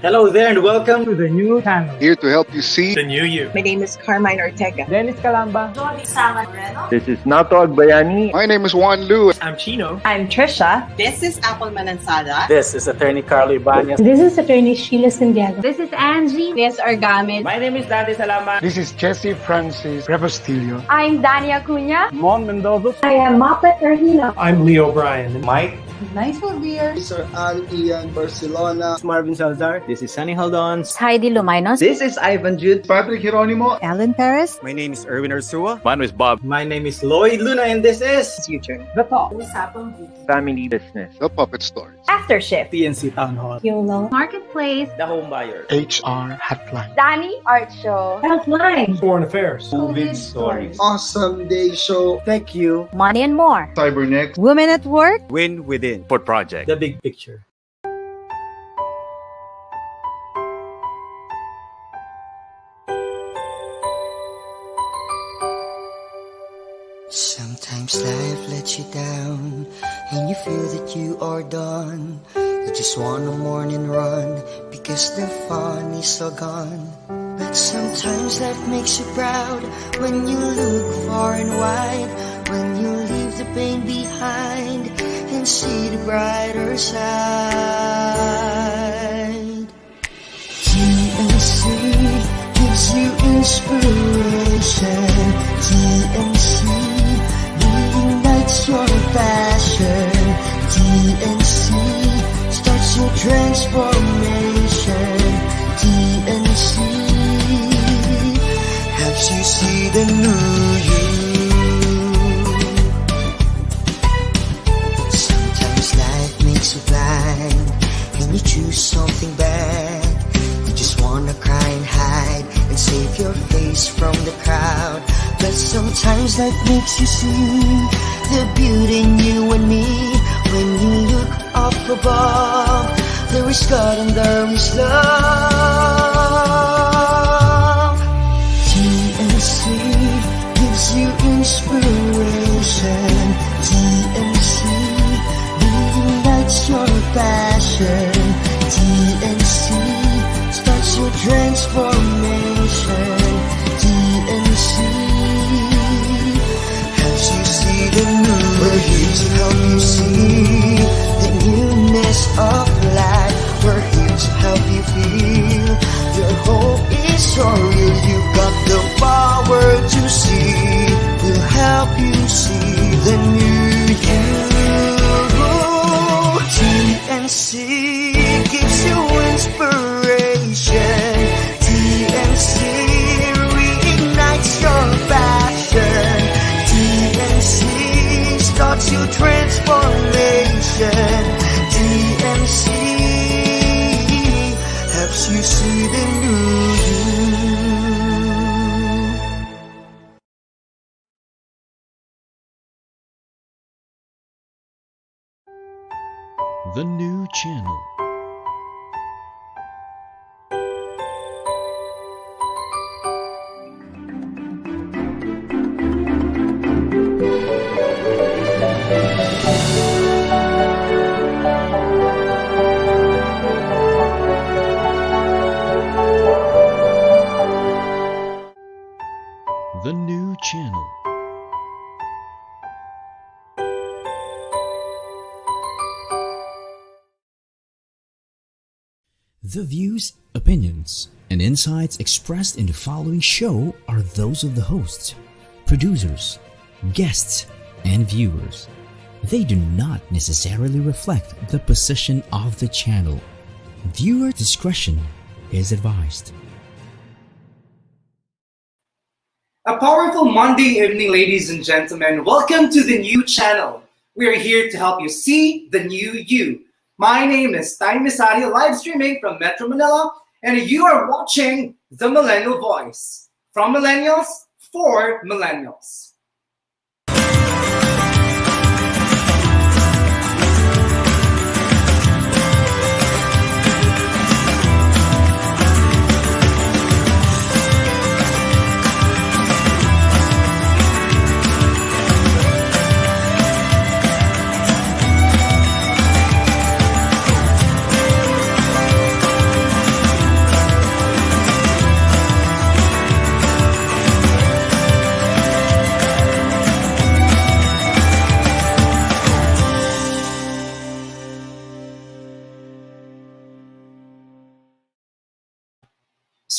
Hello there and welcome to the new channel. Here to help you see the new you. My name is Carmine Ortega. Dennis Calamba. This is Nato Agbayani. My name is Juan Lu. I'm Chino. I'm Trisha. This is Apple Manansala. This is Attorney Carlo Ibanez. This is Attorney Sheila Santiago. This is Angie. This is Argamit. My name is Dante Salama. This is Jesse Francis Rebostillo. I'm Dania Cunha. Mon Mendoza. I am Mopet Erhino. I'm Leo Bryan. Mike. Nice one, dear. Sir Al Ian Barcelona. Marvin Salazar. This is Sunny Haldons. Heidi Lumainos. This is Ivan Jude. Patrick Geronimo. Alan Perez. My name is Erwin Ursua. Mine is Bob. My name is Lloyd Luna and this is Future. The Talk. Family Business. The Puppet Stories. After Shift. PNC Town Hall. YOLO. Marketplace. The Home Buyer. HR Hotline. Danny Art Show. Healthline. Foreign Affairs. COVID Stories. Awesome Day Show. Thank you. Money and more. Cybernext. Women at Work. Win Within. Port Project. The Big Picture. Sometimes life lets you down and you feel that you are done. You just want a morning run because the fun is all gone. But sometimes life makes you proud when you look far and wide, when you leave the pain behind and see the brighter side. TNC gives you inspiration. TNC ignites your passion. TNC starts your transformation. TNC helps you see the new you. Sometimes life makes you blind and you choose something bad. You just wanna cry and hide and save your face from the crowd. But sometimes life makes you see the beauty in you and me. When you look up above, there is God and there is love. TNC gives you inspiration. TNC ignites your passion. TNC starts your transformation. TNC helps you see the new. We're here to help you see the newness of life. We're here to help you feel your hope is so real. You got the power to see. We'll help you see the new you. TNC gives you inspiration. TNC reignites your passion. TNC starts your transformation. TNC helps you see the new you. The new channel. The new channel. The views, opinions, and insights expressed in the following show are those of the hosts, producers, guests, and viewers. They do not necessarily reflect the position of the channel. Viewer discretion is advised. A powerful Monday evening, ladies and gentlemen. Welcome to the new channel. We are here to help you see the new you. My name is Tay Mesario, live streaming from Metro Manila, and you are watching The Millennial Voice. From Millennials, for Millennials.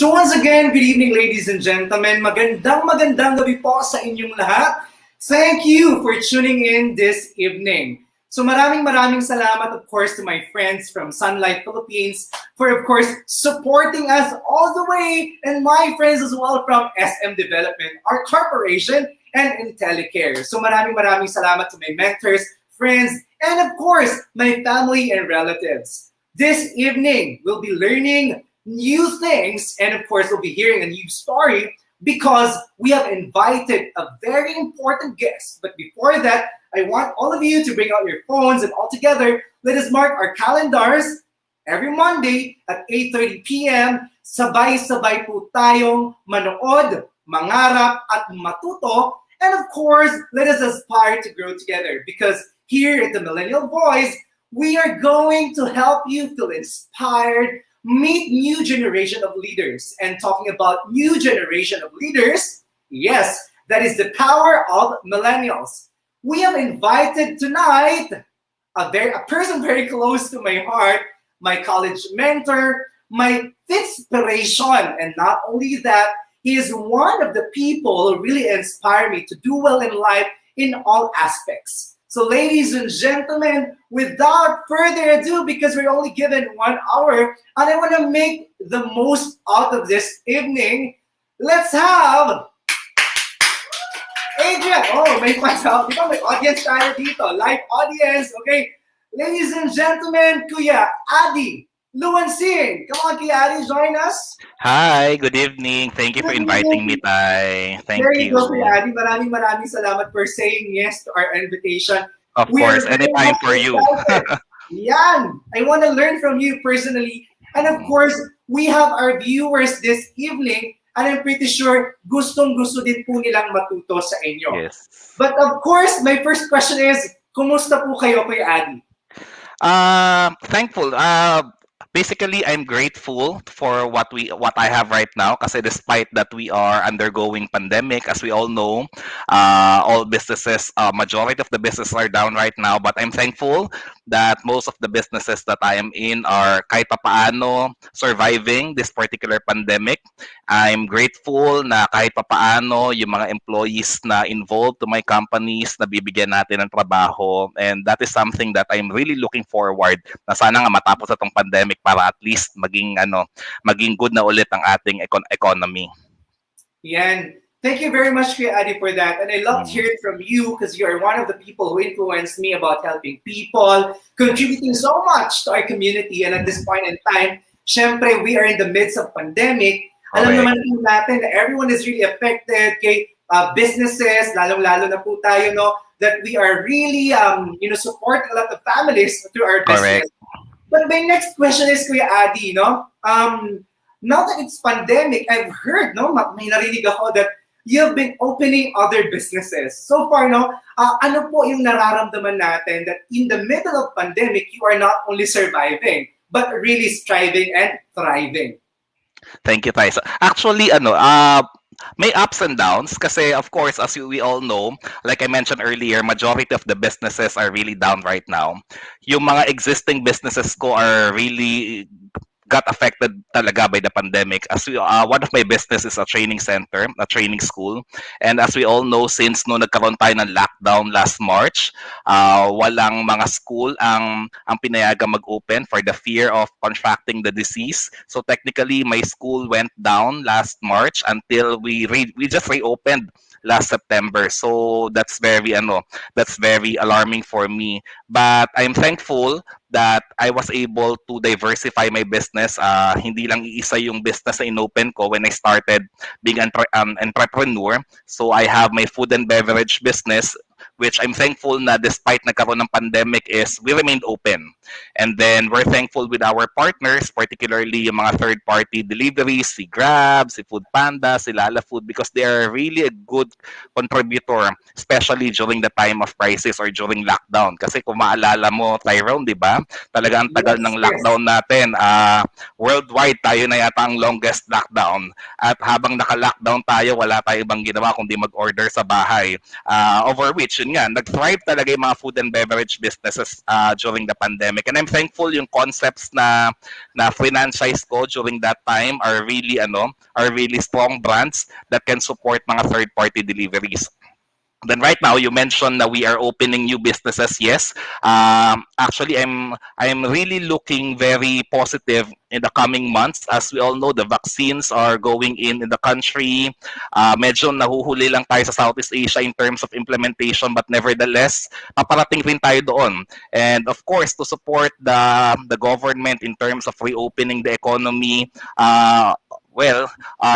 So once again, good evening ladies and gentlemen. Magandang gabi po sa inyong lahat. Thank you for tuning in this evening. So maraming salamat of course to my friends from Sun Life Philippines for of course supporting us all the way, and my friends as well from SM Development, our corporation, and IntelliCare. So maraming salamat to my mentors, friends, and of course my family and relatives. This evening we'll be learning new things, and of course we'll be hearing a new story because we have invited a very important guest. But before that, I want all of you to bring out your phones, and all together, let us mark our calendars every Monday at 8:30 p.m. Sabay-sabay po tayong manood, mangarap, at matuto. And of course, let us aspire to grow together, because here at the Millennial Voice, we are going to help you feel inspired, meet new generation of leaders. And talking about new generation of leaders, yes, that is the power of millennials. We have invited tonight a person very close to my heart, my college mentor, my inspiration. And not only that, he is one of the people who really inspire me to do well in life in all aspects. So ladies and gentlemen, without further ado, because we're only given 1 hour, and I want to make the most out of this evening, let's have Adrian. Oh, may audience tayo dito. Live audience. Okay. Ladies and gentlemen, Kuya Adi Luansing. Come on, Kuya Adi, join us. Hi, good evening. Thank you for inviting me, Tay. Thank There you. you go, Kuya Adi. Maraming salamat for saying yes to our invitation. Of course, anytime for you. Yan. I want to learn from you personally. And of course, we have our viewers this evening, and I'm pretty sure gustong-gusto din po nilang matuto sa inyo. Yes. But of course, my first question is, kumusta po kayo, Kuya Adi? Thankful. Basically, I'm grateful for what I have right now. Kasi despite that we are undergoing pandemic, as we all know, all businesses, majority of the businesses are down right now. But I'm thankful that most of the businesses that I am in are kahit papaano surviving this particular pandemic. I'm grateful na kahit papaano yung mga employees na involved to my companies na bibigyan natin ng trabaho. And that is something that I'm really looking forward na sana nga matapos itong pandemic para at least maging good na ulit ang ating economy. Yan. Thank you very much, Kuya Adi, for that. And I love to hear it from you, because you are one of the people who influenced me about helping people, contributing so much to our community. And at this point in time, syempre, we are in the midst of pandemic. Alam naman po natin na everyone is really affected, kay businesses, lalong-lalo na po tayo, no, that we are really supporting a lot of families through our business. Correct. But my next question is, Kuya Adi, no, now that it's pandemic, I've heard, no, may narinig ako that you've been opening other businesses. So far, no, ano po yung nararamdaman natin that in the middle of pandemic, you are not only surviving, but really striving and thriving? Thank you, Tay. So, actually, may ups and downs kasi of course, as we all know, like I mentioned earlier, majority of the businesses are really down right now. Yung mga existing businesses ko are really got affected talaga by the pandemic. As one of my business is a training center, a training school. And as we all know, since no nagkaroon tayo ng lockdown last March, walang mga school ang pinayagang mag-open for the fear of contracting the disease. So technically, my school went down last March until we just reopened last September. So that's very alarming for me. But I'm thankful that I was able to diversify my business. Hindi lang iisa yung business na inopen ko when I started being an entrepreneur. So I have my food and beverage business, which I'm thankful na despite nagkaroon ng pandemic is we remained open. And then we're thankful with our partners, particularly yung mga third-party deliveries, si Grab, si Food Panda, si Lala Food, because they are really a good contributor, especially during the time of crisis or during lockdown. Kasi kung maalala mo, Tyrone, di ba? Talaga ang tagal ng lockdown natin. Worldwide, tayo na yata ang longest lockdown. At habang naka-lockdown tayo, wala tayo ibang ginawa kundi mag-order sa bahay. Over which, yun nga, nag-thrive talaga yung mga food and beverage businesses during the pandemic. pandemic. And I'm thankful yung concepts na franchise ko during that time are really strong brands that can support mga third-party deliveries. Then right now, you mentioned that we are opening new businesses. Yes, actually, I'm really looking very positive in the coming months. As we all know, the vaccines are going in the country. Medyo nahuhuli lang tayo sa Southeast Asia in terms of implementation, but nevertheless, paparating rin tayo doon. And of course, to support the government in terms of reopening the economy,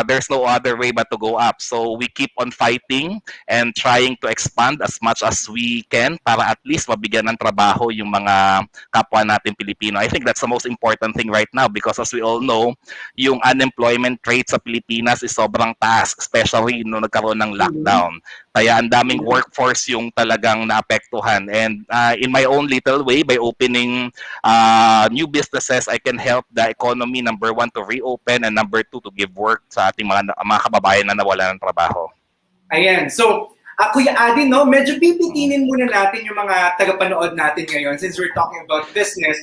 there's no other way but to go up. So we keep on fighting and trying to expand as much as we can para at least mabigyan ng trabaho yung mga kapwa natin Pilipino. I think that's the most important thing right now because as we all know, yung unemployment rate sa Pilipinas is sobrang taas, especially nung nagkaroon ng lockdown. Kaya ang daming workforce yung talagang naapektuhan. And in my own little way, by opening new businesses, I can help the economy, number one, to reopen, and number two, to give work sa ating mga kababayan na nawala ng trabaho. Ayan. So, Kuya Adi, no, medyo pipitinin muna natin yung mga tagapanood natin ngayon since we're talking about business.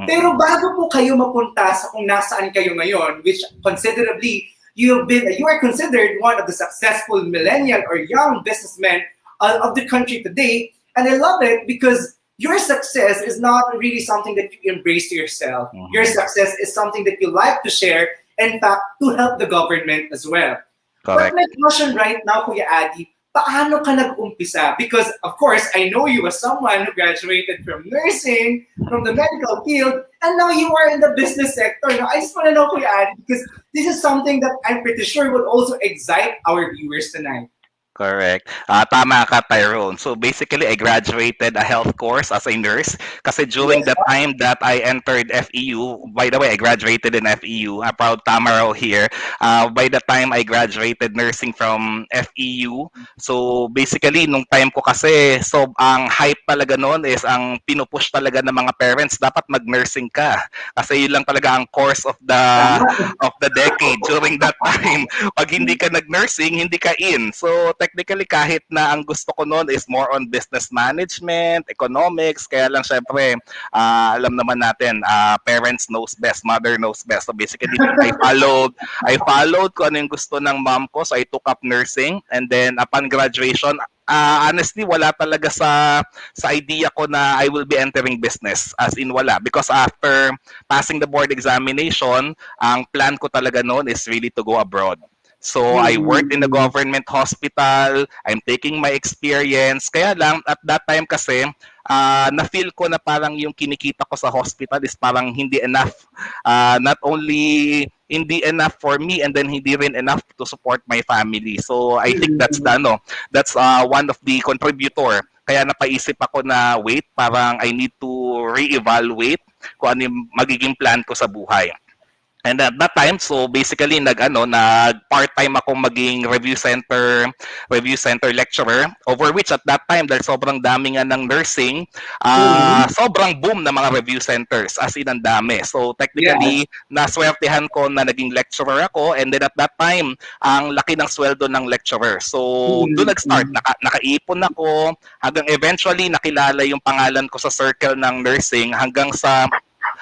Pero bago po kayo mapunta sa kung nasaan kayo ngayon, which considerably you are considered one of the successful millennial or young businessmen of the country today. And I love it because your success is not really something that you embrace to yourself. Your success is something that you like to share, in fact, to help the government as well. Correct. But my question right now, Kuya Adi, paano ka nag-umpisa? Because, of course, I know you as someone who graduated from nursing, from the medical field, and now you are in the business sector. Now, I just want to know, Kuya Adi, because this is something that I'm pretty sure would also excite our viewers tonight. Correct. Tama ka, Tyrone. So basically, I graduated a health course as a nurse kasi during the time that I entered FEU, by the way, I graduated in FEU. I'm proud Tamaro here. By the time I graduated nursing from FEU, so basically, nung time ko kasi, so ang hype talaga noon is ang pinupush talaga ng mga parents, dapat mag-nursing ka. Kasi yun lang talaga ang course of the decade during that time. Pag hindi ka nag-nursing, hindi ka in. So technically, kahit na ang gusto ko noon is more on business management, economics, kaya lang syempre, alam naman natin, parents knows best, mother knows best. So basically, I followed kung ano yung gusto ng mom ko, so I took up nursing, and then upon graduation, honestly, wala talaga sa idea ko na I will be entering business, as in wala. Because after passing the board examination, ang plan ko talaga noon is really to go abroad. So I worked in the government hospital, I'm taking my experience. Kaya lang, at that time kasi, na-feel ko na parang yung kinikita ko sa hospital is parang hindi enough. Not only hindi enough for me and then hindi rin enough to support my family. So I think that's one of the contributor. Kaya napaisip ako na wait, parang I need to re-evaluate kung ano yung magiging plan ko sa buhay. And at that time, so basically nag-part-time ako maging review center lecturer, over which at that time dahil sobrang dami nga ng nursing, sobrang boom ng mga review centers, as in ang dami. So technically, naswertehan ko na naging lecturer ako, and then at that time, ang laki ng sweldo ng lecturer. So doon nag-start, nakaipon ako, hanggang eventually nakilala yung pangalan ko sa circle ng nursing, hanggang sa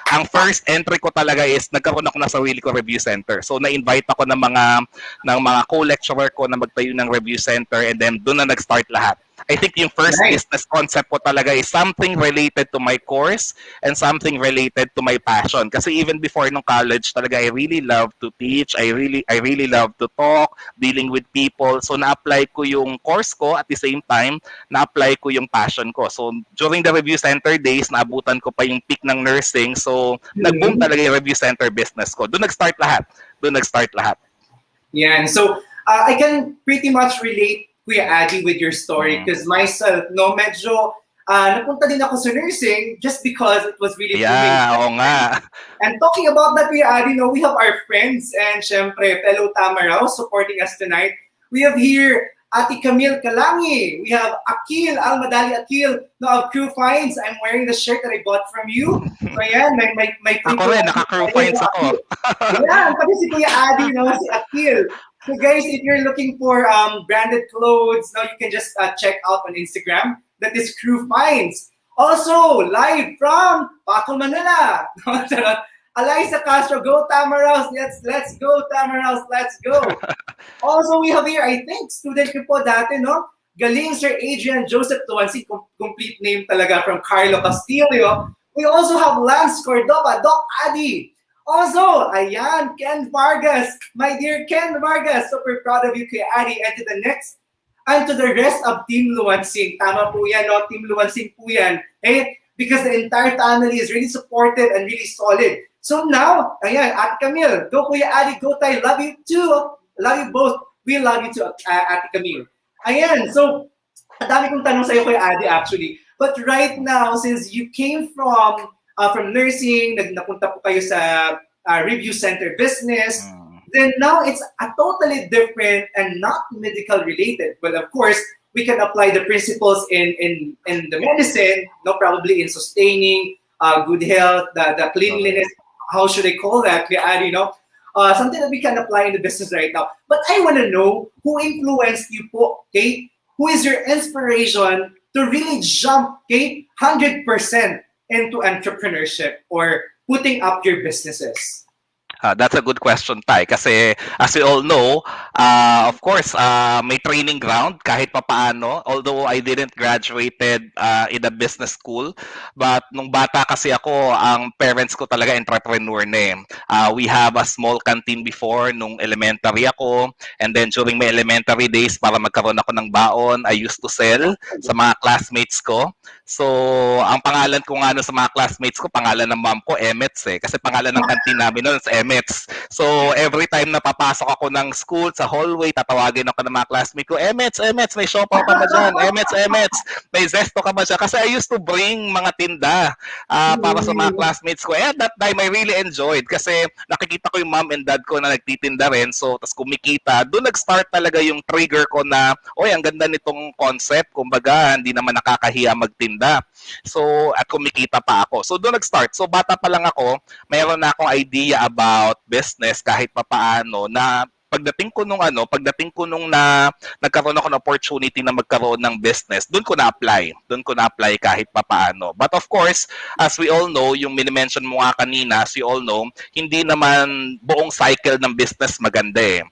ang first entry ko talaga is nagkaroon ako ng sarili ko review center. So na-invite ako ng mga co-lecturer ko na magtayo ng review center, and then doon na nag-start lahat. I think yung first business concept ko talaga is something related to my course and something related to my passion. Kasi even before nung college talaga, I really love to teach. I really love to talk, dealing with people. So na-apply ko yung course ko, at the same time, na-apply ko yung passion ko. So during the review center days, naabutan ko pa yung peak ng nursing. So nag-boom talaga yung review center business ko. Doon nag-start lahat. Yeah, so I can pretty much relate, Kuya Adi, with your story, because myself, medyo napunta din ako sa nursing just because it was really oo nga. And talking about that, Kuya Adi, we have our friends and syempre fellow Tamaraw supporting us tonight. We have here Ate Camille Kalangi. We have Akil, Almadali Akil, of Crew Finds. I'm wearing the shirt that I bought from you. So ayan, may ako rin, naka-Crew Finds ako. Yeah, pati si Kuya Adi, si Akil. So guys, if you're looking for branded clothes, now you can just check out on Instagram. That is Crew Finds. Also, live from Paco, Manila. Eliza Castro, go Tamaraos. Let's go Tamaraos. Let's go. Also, we have here, I think, student ko po dati, no? Galing Sir Adrian Joseph Luansing, complete name talaga from Carlo Castillo. We also have Lance Cordova, Doc Adi. Also, ayan, Ken Vargas. My dear Ken Vargas, super proud of you, Kuya Adi. And to the next, and to the rest of Team Luansing. Tama po yan, no? Team Luansing po yan. Eh, because the entire family is really supportive and really solid. So now, ayan, Ate Camille, go Kuya Adi, go Tay. Love you too. Love you both. We love you too, Ate Camille. Ayan, so, ang dami kong tanong sa'yo, Kuya Adi, actually. But right now, since you came from nursing, napunta po kayo sa review center business, then now it's a totally different and not medical related. But of course, we can apply the principles in the medicine, no, probably in sustaining good health, the cleanliness, how should I call that? Something that we can apply in the business right now. But I want to know who influenced you po, okay? Who is your inspiration to really jump, okay, 100% into entrepreneurship or putting up your businesses? That's a good question, Tay. Kasi as we all know, of course, may training ground kahit papaano. Although I didn't graduated in a business school. But nung bata kasi ako, ang parents ko talaga entrepreneur na eh. We have a small canteen before nung elementary ako. And then during my elementary days, para magkaroon ako ng baon, I used to sell sa mga classmates ko. So, ang pangalan ko nga sa mga classmates ko, pangalan ng mom ko, Emets eh. Kasi pangalan ng canteen namin noon sa Emets. So, every time na papasok ako ng school, sa hallway, tatawagin ako ng mga classmates ko, Emets, may siopaw ka ba dyan? Emets, may zesto ka ba dyan? Kasi I used to bring mga tinda para sa mga classmates ko. At that time, I really enjoyed kasi nakikita ko yung mom and dad ko na nagtitinda rin. So, tas kumikita. Doon nag-start talaga yung trigger ko na, oy, ang ganda nitong concept. Kumbaga, hindi naman nakakahiya magtinda. So, at kumikita pa ako. So, doon nag-start. So, bata pa lang ako, mayroon na akong idea about business kahit papaano na pagdating ko nung nagkaroon ako ng opportunity na magkaroon ng business, doon ko na-apply kahit papaano. But of course, as we all know, yung minimension mo nga kanina, as you all know, hindi naman buong cycle ng business maganda eh.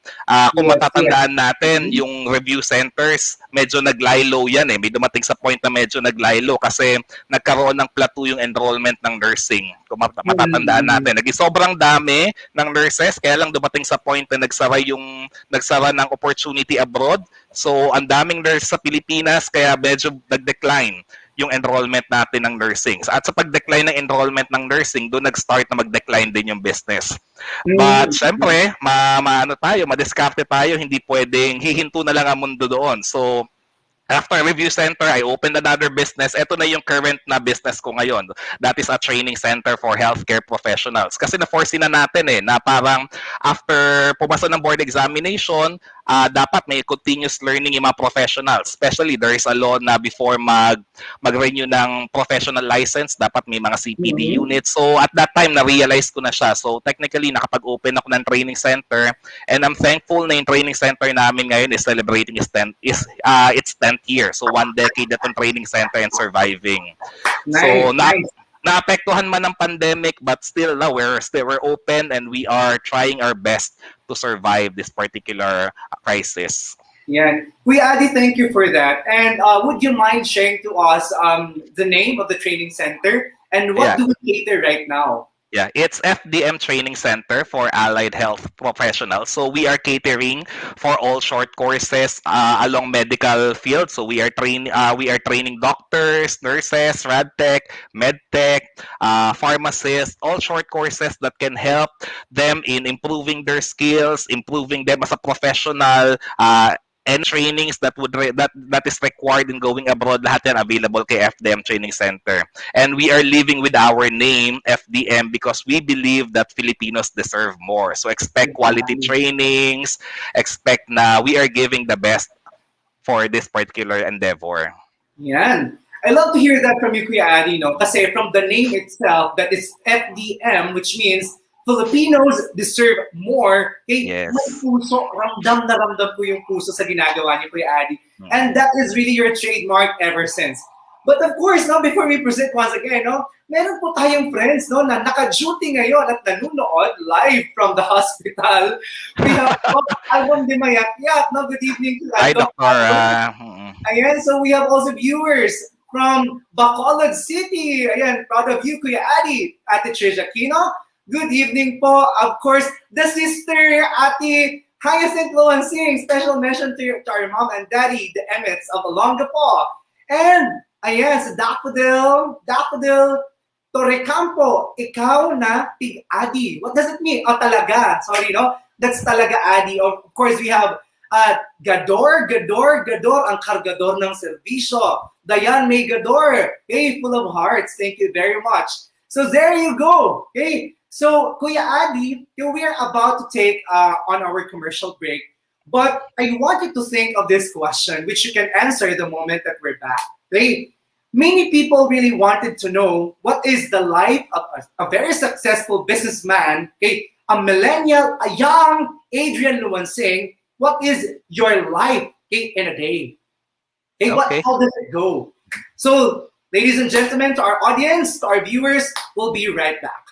Kung matatandaan natin, yung review centers, medyo naglaylo yan eh. May dumating sa point na medyo naglaylo kasi nagkaroon ng plateau yung enrollment ng nursing. Kung matatandaan natin, naging sobrang dami ng nurses, kaya lang dumating sa point na nagsara ng opportunity abroad. So, ang daming nurse sa Pilipinas, kaya medyo nag-decline yung enrollment natin ng nursing. At sa pag-decline ng enrollment ng nursing, doon nag-start na mag-decline din yung business. But, syempre, madiskarte tayo, hindi pwedeng hihinto na lang ang mundo doon. So, after review center, I opened another business. Ito na yung current na business ko ngayon. That is a training center for healthcare professionals. Kasi na-foresee na natin na parang after pumasa ng board examination, dapat may continuous learning yung mga professionals. Especially, there is a law na before mag-renew ng professional license, dapat may mga CPD units. So, at that time, na-realize ko na siya. So, technically, nakapag-open ako ng training center. And I'm thankful na yung training center namin ngayon is celebrating its 10th year. So, 1 decade na itong training center and surviving. So, naapektuhan man ng pandemic, but still, we're open and we are trying our best to survive this particular crisis. Yeah. Kuya Adi, thank you for that. And would you mind sharing to us the name of the training center and what do we cater right now? Yeah, it's FDM Training Center for Allied Health Professionals. So we are catering for all short courses along medical field. So we are training doctors, nurses, radtech, medtech, pharmacists, all short courses that can help them in improving their skills, improving them as a professional, and trainings that is required in going abroad, lahat yan available kay FDM Training Center. And we are living with our name, FDM, because we believe that Filipinos deserve more. So expect quality trainings, expect na we are giving the best for this particular endeavor. Yan. I love to hear that from you, Kuya Adi, no? Kasi from the name itself, that is FDM, which means Filipinos deserve more. May puso, ramdam na ramdam po yung puso sa ginagawa niyo, Kuya Adi. And that is really your trademark ever since. But of course, no, before we present once again, no, meron po tayong friends no, na naka-duty ngayon at nanunood live from the hospital. We have Album de Mayak-Yak. No, good evening to Hi, Doc Doctor. Album. Ayan, so we have also viewers from Bacolod City. Ayan, proud of you, Kuya Adi. Ate Trish Aquino. Good evening po. Of course, the sister, Ate Hyacinth Luansing. Special mention to our mom and daddy, the Emmets of Olongapo. And ayan, sa Daffodil Torrecampo, ikaw na Tig-Adi. What does it mean? Oh, talaga. Sorry, no? That's talaga Adi. Of course, we have Gador, ang kargador ng serbisyo. Dayan May Gador. Hey, full of hearts. Thank you very much. So there you go. Okay. So, Kuya Adi, we are about to take on our commercial break. But I want you to think of this question, which you can answer the moment that we're back. Okay? Many people really wanted to know what is the life of a very successful businessman, okay, a millennial, a young Adrian Luansing. What is your life, okay, in a day? Okay, how does it go? So, ladies and gentlemen, to our audience, to our viewers, we'll be right back.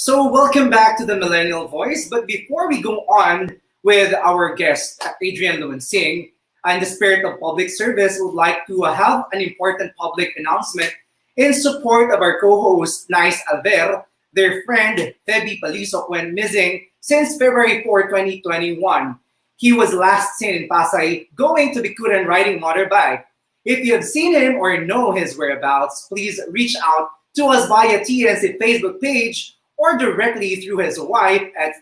So welcome back to the Millennial Voice. But before we go on with our guest, Adrian Luansing, in the spirit of public service, would like to have an important public announcement in support of our co-host, Nice Alver. Their friend, Feby Palisok, went missing since February 4, 2021. He was last seen in Pasay going to Bikutan riding motorbike. If you have seen him or know his whereabouts, please reach out to us via TNC Facebook page or directly through his wife at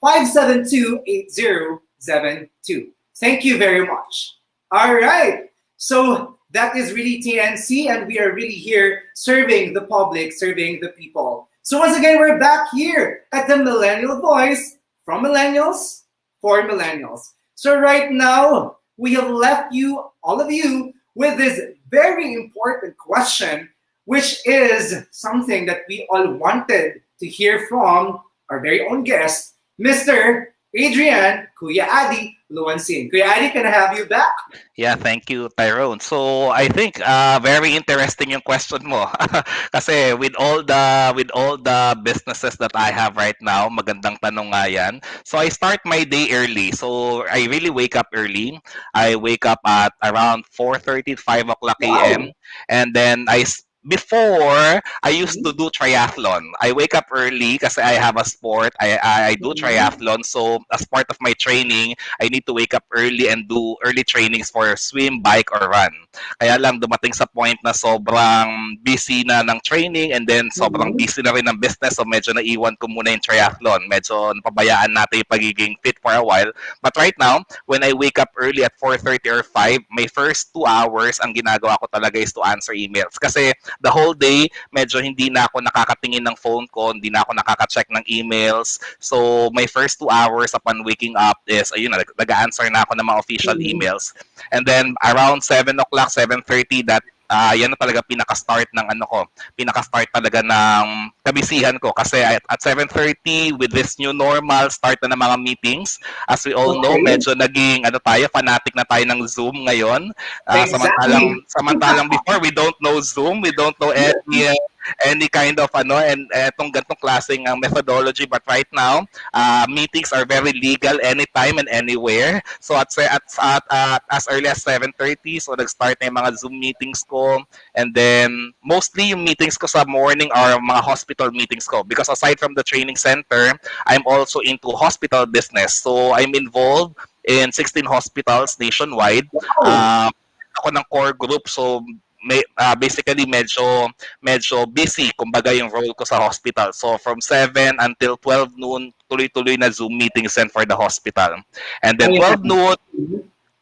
0917-572-8072. Thank you very much. All right. So that is really TNC, and we are really here serving the public, serving the people. So once again, we're back here at the Millennial Voice, from millennials for millennials. So right now, we have left you, all of you, with this very important question, which is something that we all wanted to hear from our very own guest, Mr. Adrian Kuya Adi Luansing. Kuya Adi, can I have you back? Yeah, thank you, Tyrone. So I think very interesting yung question mo. Kasi with all the businesses that I have right now, magandang tanong nga yan. So I start my day early. So I really wake up early. I wake up at around 4:30 to 5 o'clock a.m. And then before, I used to do triathlon. I wake up early kasi I have a sport. I do triathlon. So, as part of my training, I need to wake up early and do early trainings for swim, bike, or run. Kaya lang dumating sa point na sobrang busy na ng training and then sobrang busy na rin ng business. So, medyo naiwan ko muna yung triathlon. Medyo napabayaan natin yung pagiging fit for a while. But right now, when I wake up early at 4:30 or 5, my first 2 hours, ang ginagawa ko talaga is to answer emails. Kasi the whole day, medyo hindi na ako nakakatingin ng phone ko, hindi na ako nakaka-check ng emails. So, my first 2 hours upon waking up is, ayun na, nag-answer na ako ng mga official emails. And then, around 7 o'clock, 7:30, yan na talaga pinaka-start ng pinaka-start talaga ng kabisihan ko. Kasi at 7:30, with this new normal, start na ng mga meetings. As we all know, medyo naging, fanatic na tayo ng Zoom ngayon. Samantalang before, we don't know Zoom, we don't know any kind of and etong gantong klaseng methodology, but right now meetings are very legal anytime and anywhere. So at as early as 7:30, so nag-start na yung mga Zoom meetings ko, and then mostly yung meetings ko sa morning are mga hospital meetings ko, because aside from the training center, I'm also into hospital business. So I'm involved in 16 hospitals nationwide. Ako ng core group, so basically medyo busy kumbaga yung role ko sa hospital. So from 7 until 12 noon, tuloy-tuloy na Zoom meetings and for the hospital. And then 12 noon,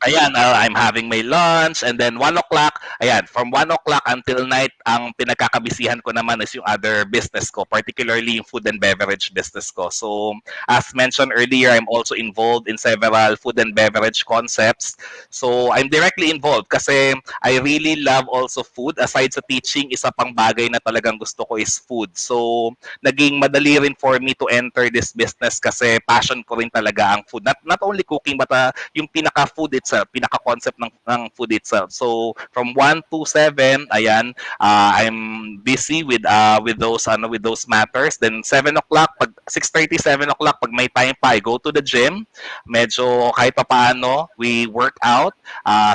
ayan, I'm having my lunch, and then 1 o'clock, ayan, from 1 o'clock until night, ang pinagkakabisihan ko naman is yung other business ko, particularly yung food and beverage business ko. So, as mentioned earlier, I'm also involved in several food and beverage concepts. So, I'm directly involved kasi I really love also food. Aside sa teaching, isa pang bagay na talagang gusto ko is food. So, naging madali rin for me to enter this business kasi passion ko rin talaga ang food. Not only cooking, but yung pinaka-food pinaka-concept ng food itself. So from 1 to 7, ayan, I'm busy with those matters. Then 7 o'clock, pag 6:30, 7 o'clock, pag may time pa, I go to the gym. Medyo kahit pa paano, we work out,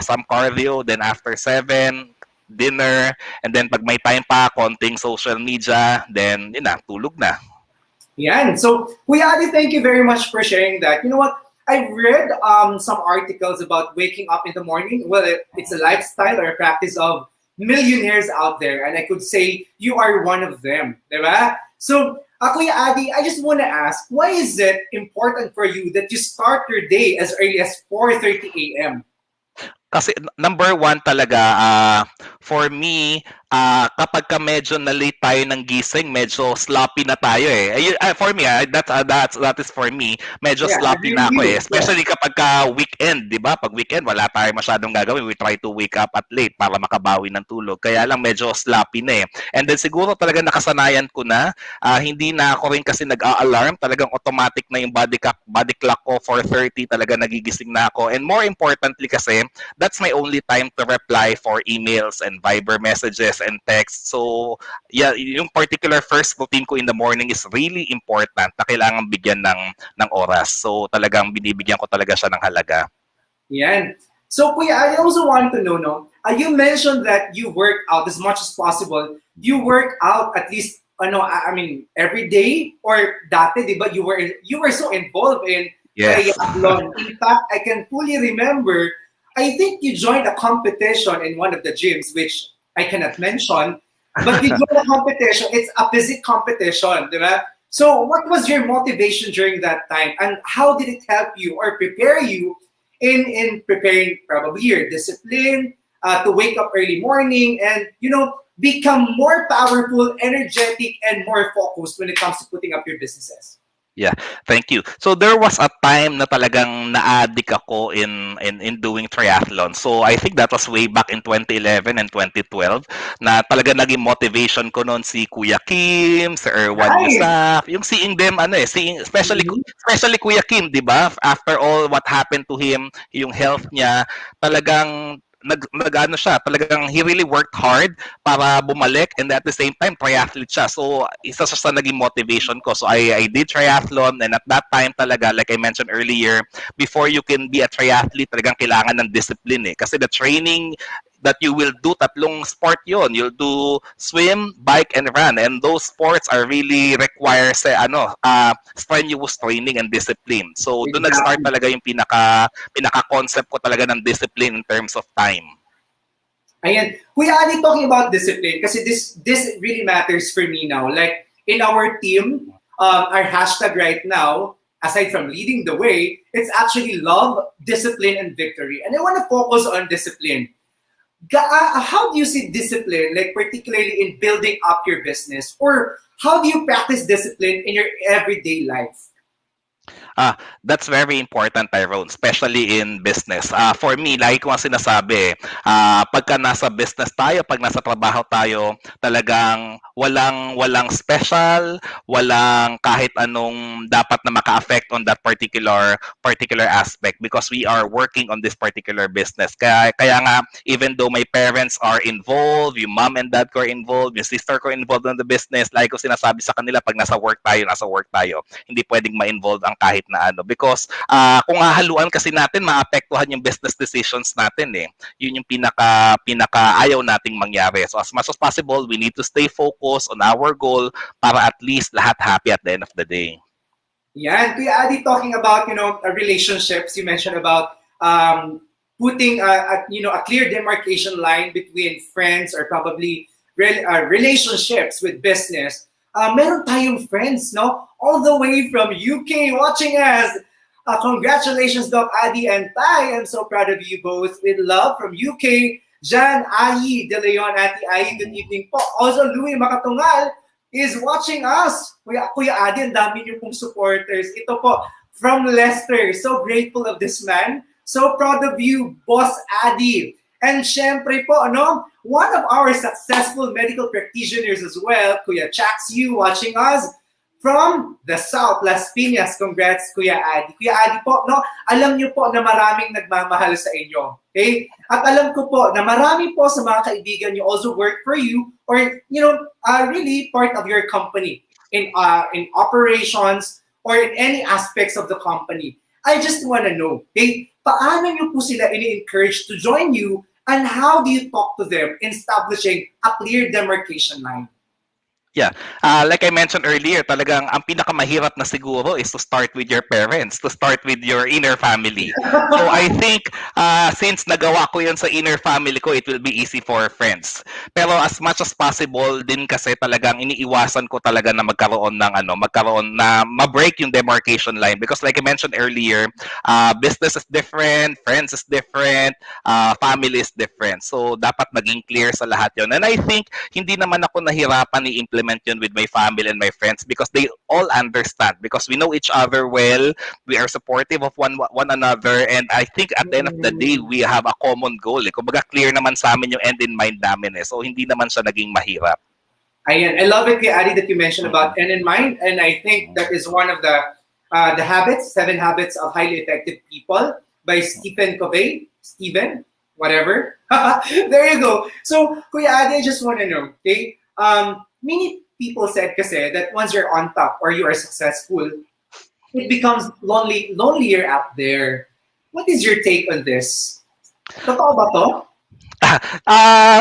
some cardio. Then after 7, dinner, and then pag may time pa, konting social media, then yun na, tulog na. Yan. So, Kuya Adi, thank you very much for sharing that. You know what? I've read some articles about waking up in the morning. Well, it's a lifestyle or a practice of millionaires out there, and I could say you are one of them, diba? So, Kuya Adi, I just want to ask, why is it important for you that you start your day as early as 4:30 a.m.? Kasi number one talaga, for me, kapag ka medyo na-late tayo ng gising, medyo sloppy na tayo eh. For me, that is for me. Medyo sloppy na ako eh. Especially kapag ka weekend, di ba? Pag weekend, wala tayo masyadong gagawin. We try to wake up at late para makabawi ng tulog. Kaya lang medyo sloppy na eh. And then siguro talaga nakasanayan ko na, hindi na ako rin kasi nag-a-alarm. Talagang automatic na yung body clock ko, 4:30 talaga nagigising na ako. And more importantly kasi, that's my only time to reply for emails and Viber messages and text. So, yeah, yung particular first routine ko in the morning is really important na kailangan bigyan ng oras. So, talagang binibigyan ko talaga siya ng halaga. Yan. So, Kuya, I also want to know, you mentioned that you work out as much as possible. You work out at least, every day, or dati, di ba, you were so involved in triathlon. In fact, I can fully remember, I think you joined a competition in one of the gyms, which I cannot mention, but you joined a competition. It's a physics competition, diba? So what was your motivation during that time, and how did it help you or prepare you in preparing probably your discipline to wake up early morning and, become more powerful, energetic, and more focused when it comes to putting up your businesses? Yeah, thank you. So there was a time na talagang na-addict ako in doing triathlon. So I think that was way back in 2011 and 2012 na talaga naging motivation ko noon si Kuya Kim, si Erwan Yusaf, yung seeing them especially Kuya Kim, 'di ba? After all what happened to him, yung health niya, talagang talagang he really worked hard para bumalik, and at the same time triathlete siya. So isa siya sa naging motivation ko. So I did triathlon, and at that time talaga, like I mentioned earlier, before you can be a triathlete, talagang kailangan ng discipline eh. Kasi the training that you will do tatlong sport yon. You'll do swim, bike, and run. And those sports are really require strenuous training and discipline. So doon nag-start talaga yung pinaka-concept ko talaga ng discipline in terms of time. Ayan. Kuya Ali, talking about discipline, kasi this really matters for me now. Like, in our team, our hashtag right now, aside from leading the way, it's actually love, discipline, and victory. And I want to focus on discipline. How do you see discipline, like particularly in building up your business? Or how do you practice discipline in your everyday life? That's very important, Tyrone, especially in business. For me, like ko ang sinasabi, pagka nasa business tayo, pag nasa trabaho tayo, talagang walang special, walang kahit anong dapat na maka-affect on that particular aspect because we are working on this particular business. Kaya nga, even though my parents are involved, yung mom and dad ko are involved, yung sister ko involved in the business, like ko sinasabi sa kanila, pag nasa work tayo. Hindi pwedeng ma-involve ang kahit na ano. Because kung hahaluan kasi natin, maapektuhan yung business decisions natin eh. Yun yung pinaka ayaw nating mangyari. So as much as possible, we need to stay focused on our goal para at least lahat happy at the end of the day. Yeah, Kuya Adi, talking about relationships, you mentioned about putting a clear demarcation line between friends or probably relationships with business. Meron tayong friends, no? All the way from UK watching us. Congratulations, Doc Adi and Tay. I'm so proud of you both. With love from UK, Jan, Ayi, De Leon, Ati Ayi, good evening po. Also, Louie Makatungal is watching us. Kuya Adi, ang dami niyo pong supporters. Ito po, from Leicester. So grateful of this man. So proud of you, Boss Adi. And syempre po, one of our successful medical practitioners as well, Kuya Chax Yu, watching us from the South, Las Piñas. Congrats, Kuya Adi. Kuya Adi po, alam niyo po na maraming nagmamahal sa inyo. Okay? At alam ko po na marami po sa mga kaibigan niyo also work for you or, really part of your company in operations or in any aspects of the company. I just want to know, okay, paano niyo po sila ini-encourage to join you? And how do you talk to them in establishing a clear demarcation line? Yeah. Like I mentioned earlier, talagang ang pinakamahirap na siguro is to start with your parents, to start with your inner family. So I think since nagawa ko yun sa inner family ko, it will be easy for friends. Pero as much as possible din kasi talagang iniiwasan ko talaga na magkaroon na ma-break yung demarcation line because like I mentioned earlier, business is different, friends is different, family is different. So dapat maging clear sa lahat yun. And I think hindi naman ako nahirapan i-implement yun with my family and my friends because they all understand because we know each other well, we are supportive of one another, and I think at the end of the day we have a common goal. Kumbaga clear naman sa amin yung end in mind namin eh. So hindi naman siya naging mahirap. Ayan, I love it, Adi, that you mentioned about end in mind, and I think that is one of the habits, 7 habits of highly effective people by Stephen Covey. Stephen, whatever. There you go. So, Kuya Adi, I just want to know, okay? Many people said kasi that once you're on top or you are successful, it becomes lonelier out there. What is your take on this? Totoo ba to?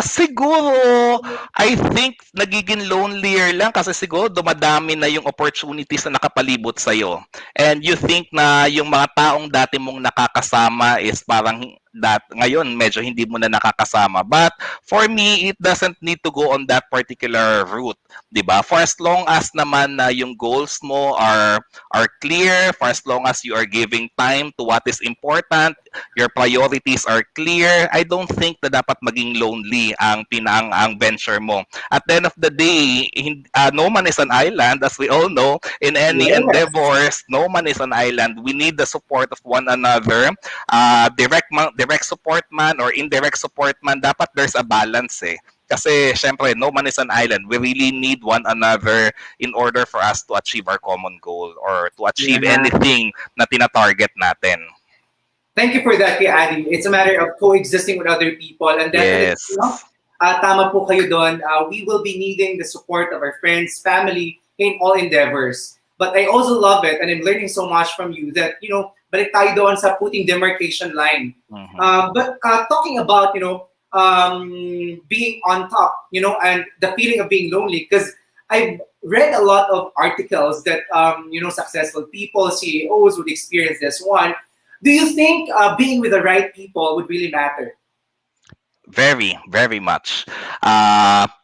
Siguro, I think nagiging lonelier lang kasi siguro dumadami na yung opportunities na nakapalibot sa'yo. And you think na yung mga taong dati mong nakakasama is parang ngayon medyo hindi mo na nakakasama. But for me, it doesn't need to go on that particular route, 'di ba? For as long as naman na yung goals mo are clear, for as long as you are giving time to what is important, your priorities are clear, I don't think na dapat maging lonely ang venture mo. At the end of the day, no man is an island, as we all know. In any endeavors, no man is an island. We need the support of one another. Direct support man or indirect support man, dapat there's a balance eh. Kasi syempre, no man is an island. We really need one another in order for us to achieve our common goal or to achieve anything na tina-target natin. Thank you for that, Kuya Adi. It's a matter of coexisting with other people, and definitely, tama po kayo doon. We will be needing the support of our friends, family, in all endeavors. But I also love it, and I'm learning so much from you that, balik tayo doon sa putting demarcation line. But talking about, being on top, and the feeling of being lonely. Because I've read a lot of articles that successful people, CEOs would experience this one. Do you think being with the right people would really matter? Very, very much.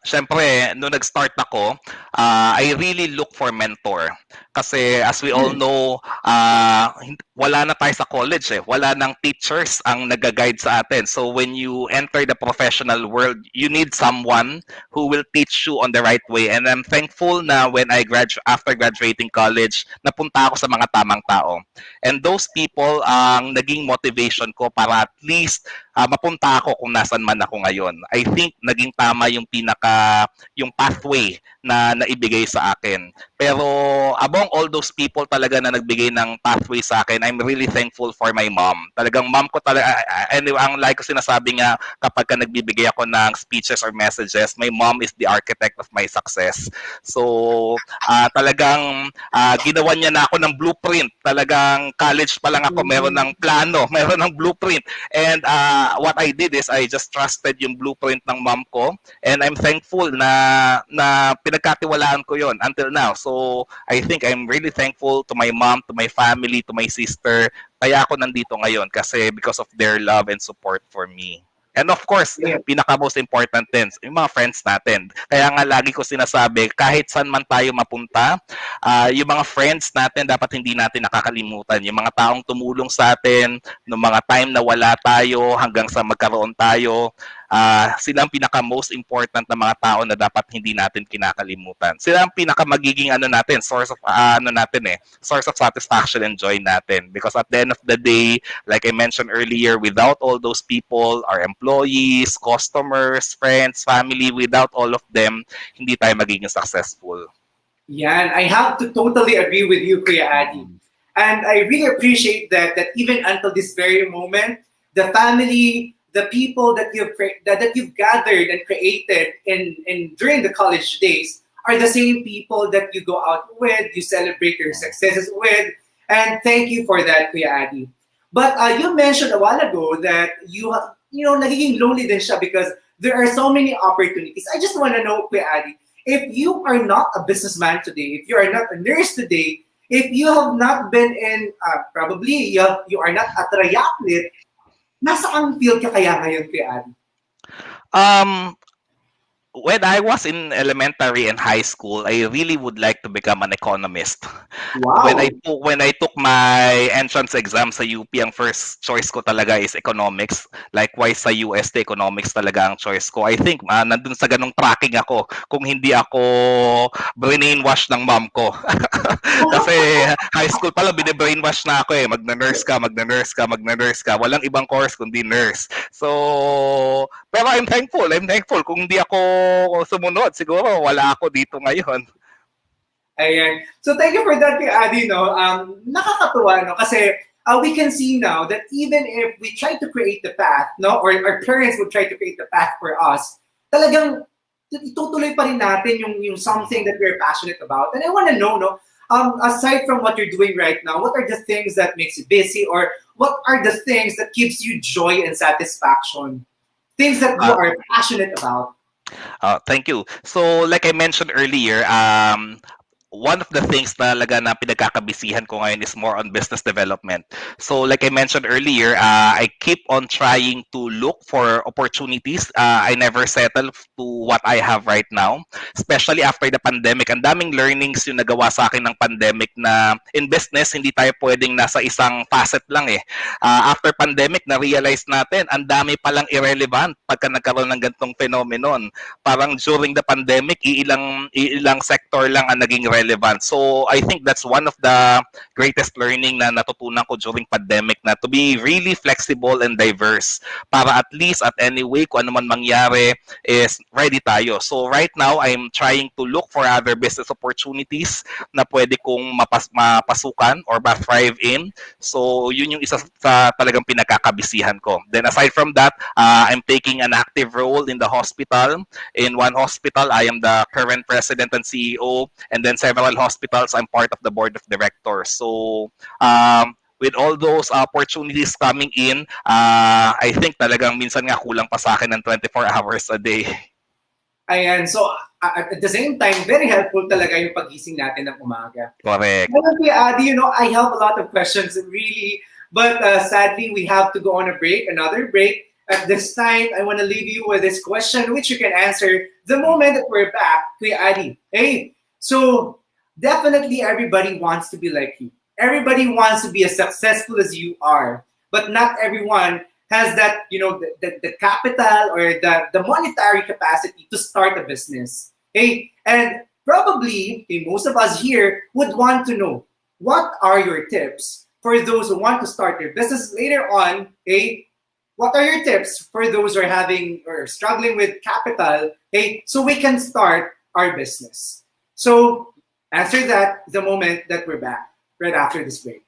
Siyempre, nung nag-start ako, I really look for mentor. Kasi as we all know, wala na tayo sa college eh. Wala nang teachers ang nag-guide sa atin. So when you enter the professional world, you need someone who will teach you on the right way. And I'm thankful na when after graduating college, napunta ako sa mga tamang tao. And those people ang naging motivation ko para at least mapunta ako kung nasan man ako ngayon. I think naging tama yung yung pathway na naibigay sa akin. Pero among all those people talaga na nagbigay ng pathway sa akin, I'm really thankful for my mom. Talagang mom ko talaga, anyway, ang like ko sinasabi nga kapag ka nagbibigay ako ng speeches or messages, my mom is the architect of my success. So talagang ginawa niya na ako ng blueprint. Talagang college pa lang ako, meron ng plano, meron ng blueprint. And what I did is I just trusted yung blueprint ng mom ko, and I'm thankful na pinagkatiwalaan ko yon until now. So I think I'm really thankful to my mom, to my family, to my sister. Kaya ako nandito ngayon kasi because of their love and support for me. And of course, pinaka most important din, yung mga friends natin. Kaya nga lagi ko sinasabi, kahit saan man tayo mapunta, yung mga friends natin dapat hindi natin nakakalimutan. Yung mga taong tumulong sa atin, ng mga time na wala tayo hanggang sa magkaroon tayo, sila ang pinaka most important na mga tao na dapat hindi natin kinakalimutan. Sila ang pinaka magiging source of source of satisfaction and joy natin. Because at the end of the day, like I mentioned earlier, without all those people, our employees, customers, friends, family, without all of them, hindi tayo magiging successful. Yan, I have to totally agree with you, Kuya Adi. And I really appreciate that even until this very moment, the family, the people that you've gathered and created in during the college days are the same people that you go out with, you celebrate your successes with, and thank you for that, Kuya Adi. But you mentioned a while ago that nagiging lonely din siya because there are so many opportunities. I just want to know, Kuya Adi, if you are not a businessman today, if you are not a nurse today, if you have not been in, probably you are not a triathlete, nasaan field ka kaya ngayon, Kuya Adi? When I was in elementary and high school, I really would like to become an economist. Wow. When I took my entrance exam sa UP, ang first choice ko talaga is economics. Likewise sa UST, economics talaga ang choice ko. I think nandun sa ganung tracking ako kung hindi ako brainwash ng mom ko. Kasi high school pa lang bine-brainwash na ako eh. Magna-nurse ka. Walang ibang course kundi nurse. So, pero I'm thankful. Kung hindi ako sumunod, siguro wala ako dito ngayon. Ayan. So thank you for that, Kuya Adi, no? Nakakatuwa, no? Kasi we can see now that even if we try to create the path, no? Or our parents would try to create the path for us, talagang itutuloy pa rin natin yung something that we're passionate about. And I want to know, no? Aside from what you're doing right now, what are the things that makes you busy, or what are the things that gives you joy and satisfaction? Things that you are passionate about. Thank you. So, like I mentioned earlier, one of the things talaga na pinagkakabisihan ko ngayon is more on business development. So like I mentioned earlier, I keep on trying to look for opportunities. I never settle to what I have right now, especially after the pandemic. Ang daming learnings yung nagawa sa akin ng pandemic na in business, hindi tayo pwedeng nasa isang facet lang eh. After pandemic, na-realize natin, ang dami palang irrelevant pagka nagkaroon ng ganitong phenomenon. Parang during the pandemic, ilang sector lang ang naging relevant. So I think that's one of the greatest learning na natutunan ko during pandemic, na to be really flexible and diverse para at least at any way kung ano man mangyari is ready tayo. So right now I'm trying to look for other business opportunities na pwede kong mapasukan or ma-thrive in. So yun yung isa sa talagang pinagkakabisihan ko. Then aside from that, I'm taking an active role in the hospital. In one hospital, I am the current president and CEO, and then several hospitals, I'm part of the board of directors. So with all those opportunities coming in, I think talagang minsan nga kulang pa sa akin ng 24 hours a day. Ayan, so at the same time, very helpful talaga yung pagising natin ng umaga. Correct. Adi, I have a lot of questions, really, but sadly, we have to go on another break. At this time, I want to leave you with this question, which you can answer the moment that we're back. Kuya Adi, hey, so definitely everybody wants to be like you. Everybody wants to be as successful as you are, but not everyone has that, the capital or the monetary capacity to start a business. Hey, and probably most of us here would want to know, what are your tips for those who want to start their business later on? Hey, what are your tips for those who are having or struggling with capital? Hey, so we can start our business. So answer that the moment that we're back, right after this break.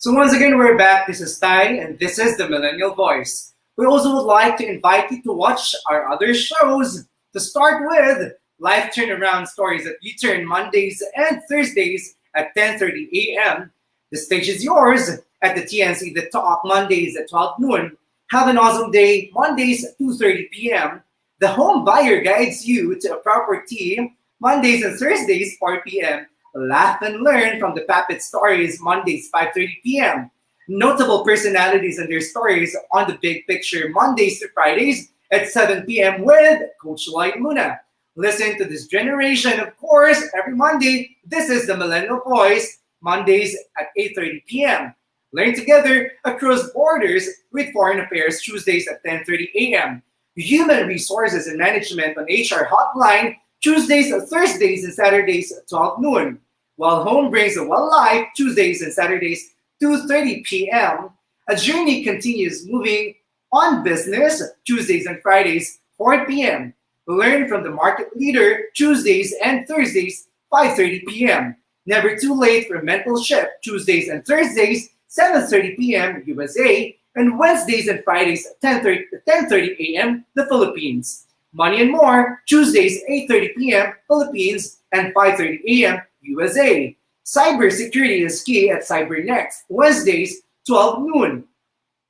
So once again, we're back. This is Tay, and this is the Millennial Voice. We also would like to invite you to watch our other shows. To start with, Life Turnaround Stories that we turn Mondays and Thursdays at 10:30 a.m. The stage is yours at the TNC The Talk Mondays at 12 noon. Have an awesome day Mondays at 2:30 p.m. The Home Buyer guides you to a property Mondays and Thursdays 4 p.m. Laugh and learn from the Puppet Stories Mondays 5:30 p.m. Notable personalities and their stories on the Big Picture Mondays to Fridays at 7 p.m. with Coach Lloyd Luna. Listen to this generation, of course, every Monday. This is the Millennial Voice, Mondays at 8:30 p.m. Learn together across borders with Foreign Affairs Tuesdays at 10:30 a.m. Human Resources and Management on HR Hotline Tuesdays, Thursdays, and Saturdays at 12 noon. While Home brings a well life Tuesdays and Saturdays 2:30 p.m. A journey continues moving on business Tuesdays and Fridays 4 p.m. Learn from the market leader Tuesdays and Thursdays 5:30 p.m. Never too late for mental shift Tuesdays and Thursdays 7:30 p.m. USA and Wednesdays and Fridays 10:30 a.m. the Philippines. Money and More Tuesdays 8:30 p.m. Philippines and 5:30 a.m. USA. Cybersecurity is key at CyberNext Wednesdays 12 noon.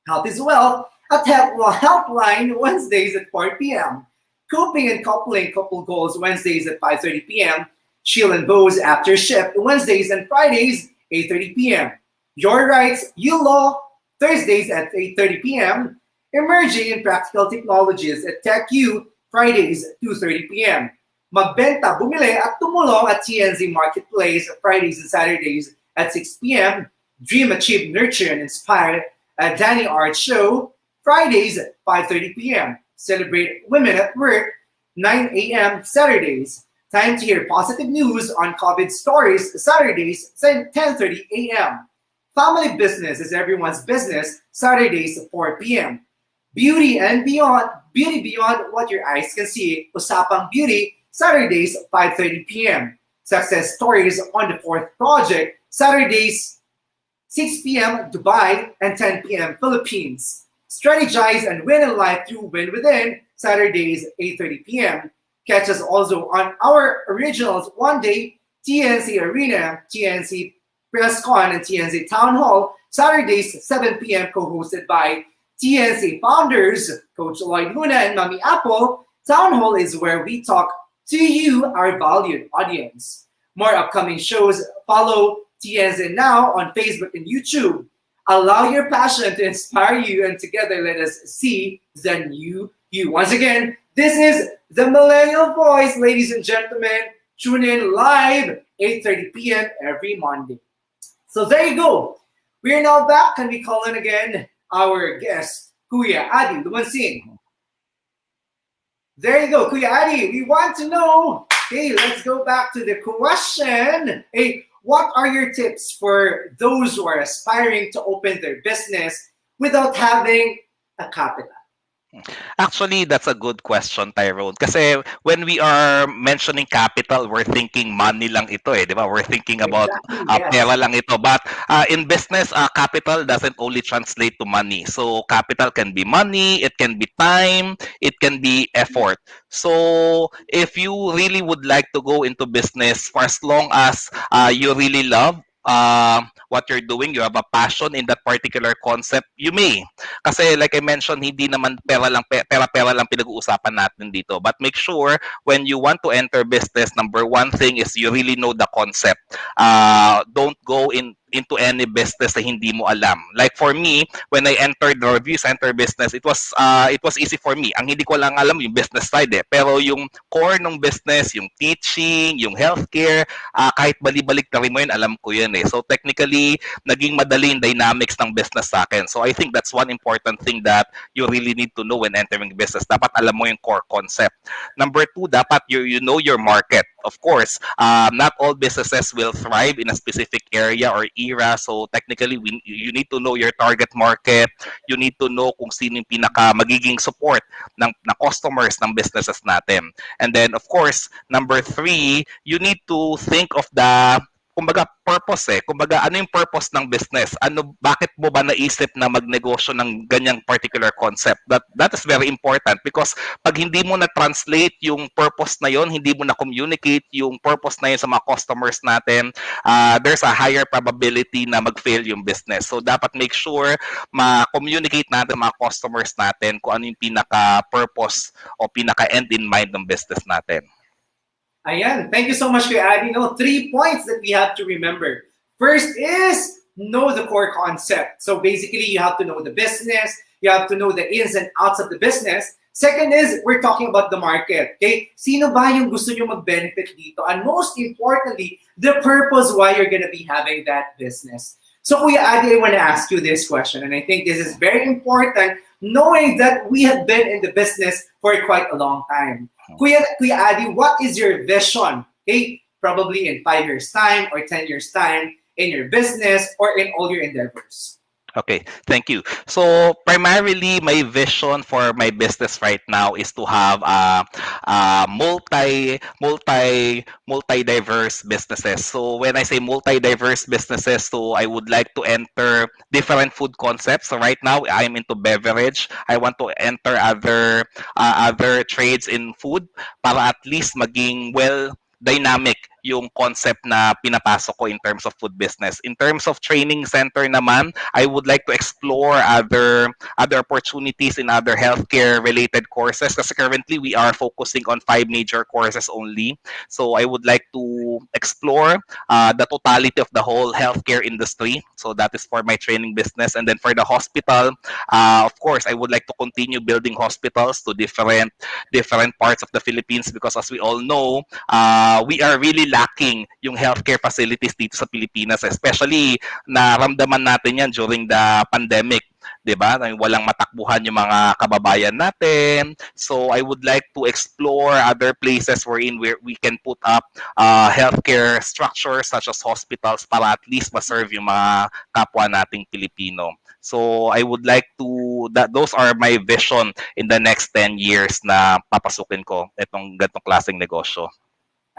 Health is Wealth at Helpline Wednesdays at 4 p.m. Coping and Coupling Couple Goals Wednesdays at 5:30 p.m. Chill and Bose After Shift Wednesdays and Fridays 8:30 p.m. Your Rights, You Law Thursdays at 8:30 p.m. Emerging in Practical Technologies at TechU Fridays at 2:30 p.m. Magbenta, bumili at tumulong at TNZ Marketplace Fridays and Saturdays at 6 p.m. Dream, Achieve, Nurture, and Inspire at Danny Art Show Fridays at 5:30 p.m. Celebrate Women at Work 9 a.m. Saturdays. Time to hear positive news on COVID stories Saturdays 10:30 a.m. Family business is everyone's business, Saturdays 4 p.m. Beauty and beyond, beauty beyond what your eyes can see, Usapang Beauty, Saturdays 5:30 p.m. Success stories on the fourth project, Saturdays 6 p.m. Dubai and 10 p.m. Philippines. Strategize and win in life through Win Within, Saturdays 8:30 p.m. Catch us also on our originals one day, TNC Arena, TNC Press Con, and TNC Town Hall, Saturdays 7 p.m. co-hosted by TNC founders, Coach Lloyd Luna and Mami Apple. Town Hall is where we talk to you, our valued audience. More upcoming shows follow TNC Now on Facebook and YouTube. Allow your passion to inspire you, and together let us see the new you. Once again, this is the Millennial Voice, ladies and gentlemen. Tune in live 8:30 p.m. every Monday. So there you go. We are now back, and we call in again our guest, Kuya Adi Luansing. There you go, Kuya Adi. We want to know, hey, let's go back to the question. Hey, what are your tips for those who are aspiring to open their business without having a capital? Actually, that's a good question, Tyrone. Kasi when we are mentioning capital, we're thinking money lang ito eh, di ba? We're thinking about pera lang ito. But in business, capital doesn't only translate to money. So capital can be money, it can be time, it can be effort. So if you really would like to go into business for as long as you really love what you're doing, you have a passion in that particular concept, you may. Kasi like I mentioned, hindi naman pera lang pinag-uusapan natin dito. But make sure when you want to enter business, number one thing is you really know the concept. Don't go into any business na hindi mo alam. Like for me, when I entered the review center business, it was easy for me. Ang hindi ko lang alam yung business side eh. Pero yung core ng business, yung teaching, yung healthcare, kahit bali-balik na rin mo yun, alam ko yun eh. So technically, naging madali yung dynamics ng business sa akin. So I think that's one important thing that you really need to know when entering business. Dapat alam mo yung core concept. Number two, dapat you know your market. Of course, not all businesses will thrive in a specific area or era. So technically, you need to know your target market. You need to know kung sino yung pinaka magiging support ng customers ng businesses natin. And then, of course, number three, you need to think of the kumbaga purpose eh. Kumbaga ano yung purpose ng business? Bakit mo ba naisip na magnegosyo ng ganyang particular concept? That is very important because pag hindi mo na translate yung purpose na yon, hindi mo na communicate yung purpose na yun sa mga customers natin, there's a higher probability na mag-fail yung business. So dapat make sure ma-communicate natin mga customers natin kung ano yung pinaka-purpose o pinaka-end in mind ng business natin. Ayan. Thank you so much, Kuya Adi. 3 points that we have to remember. First is know the core concept. So basically, you have to know the business. You have to know the ins and outs of the business. Second is, we're talking about the market. Okay? Sino ba yung gusto nyo mag-benefit dito? And most importantly, the purpose why you're gonna be having that business. So Kuya Adi, I want to ask you this question. And I think this is very important, knowing that we have been in the business for quite a long time. Kuya Adi, what is your vision? Okay, probably in 5 years' time or 10 years' time in your business or in all your endeavors? Okay, thank you. So primarily, my vision for my business right now is to have multi-diverse businesses. So when I say multi-diverse businesses, so I would like to enter different food concepts. So right now, I'm into beverage. I want to enter other trades in food para at least maging dynamic yung concept na pinapasok ko in terms of food business. In terms of training center naman, I would like to explore other opportunities in other healthcare related courses kasi currently we are focusing on 5 major courses only. So I would like to explore the totality of the whole healthcare industry. So that is for my training business. And then for the hospital, of course, I would like to continue building hospitals to different parts of the Philippines because as we all know, we are really lacking yung healthcare facilities dito sa Pilipinas, especially naramdaman natin yan during the pandemic. 'di ba? Walang matakbuhan yung mga kababayan natin. So I would like to explore other places wherein we can put up healthcare structures such as hospitals para at least ma-serve yung mga kapwa nating Pilipino. So I would like to those are my vision in the next 10 years na papasukin ko itong ganitong klaseng negosyo.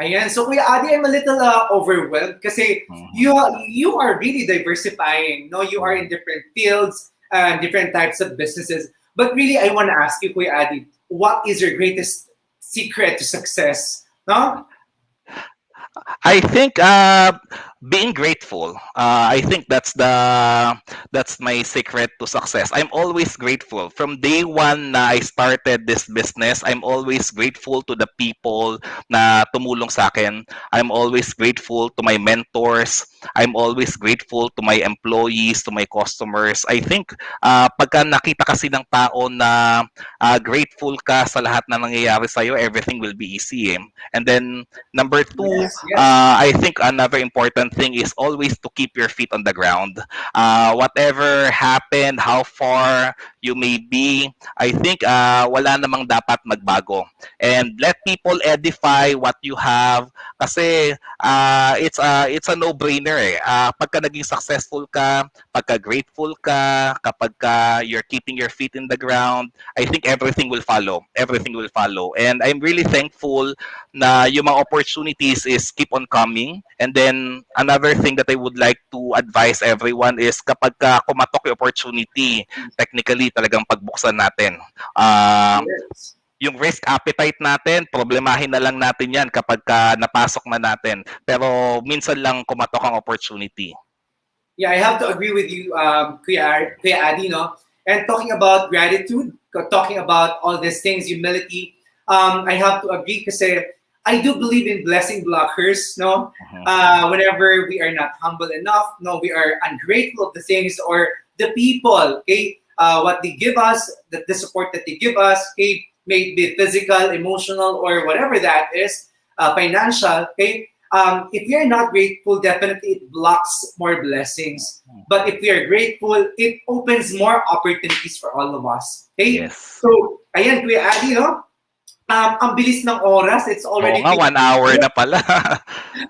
Ayan. So, Kuya Adi, I'm a little overwhelmed kasi you are really diversifying. No, you are in different fields, different types of businesses. But really, I want to ask you, Kuya Adi, what is your greatest secret to success? No? I think being grateful. I think that's my secret to success. I'm always grateful. From day one na I started this business, I'm always grateful to the people na tumulong sa akin. I'm always grateful to my mentors. I'm always grateful to my employees, to my customers. I think pagka nakita kasi ng tao na grateful ka sa lahat na nangyayari sa'yo, everything will be easy. And then number two, I think another important thing is always to keep your feet on the ground. Whatever happened, how far you may be, I think wala namang dapat magbago. And let people edify what you have kasi it's a no-brainer eh. Pagka naging successful ka, pagka grateful ka, kapag you're keeping your feet in the ground, I think everything will follow. Everything will follow. And I'm really thankful na yung mga opportunities is keep on coming. And then another thing that I would like to advise everyone is kapag kumatok yung opportunity, technically talagang pagbuksan natin. Yung risk appetite natin, problemahin na lang natin yan kapag napasok na natin. Pero minsan lang kumatok ang opportunity. Yeah, I have to agree with you, Kuya Adi, no? And talking about gratitude, talking about all these things, humility, I have to agree kasi I do believe in blessing blockers, no? Whenever we are not humble enough, no, we are ungrateful of the things or the people, okay? What they give us, the support that they give us, okay? May it be physical, emotional, or whatever that is, financial, okay? If we are not grateful, definitely it blocks more blessings. But if we are grateful, it opens more opportunities for all of us. Okay? Yes. So, ayan, Kuya Adi, no? Ang bilis ng oras. It's already... 1 hour na pala.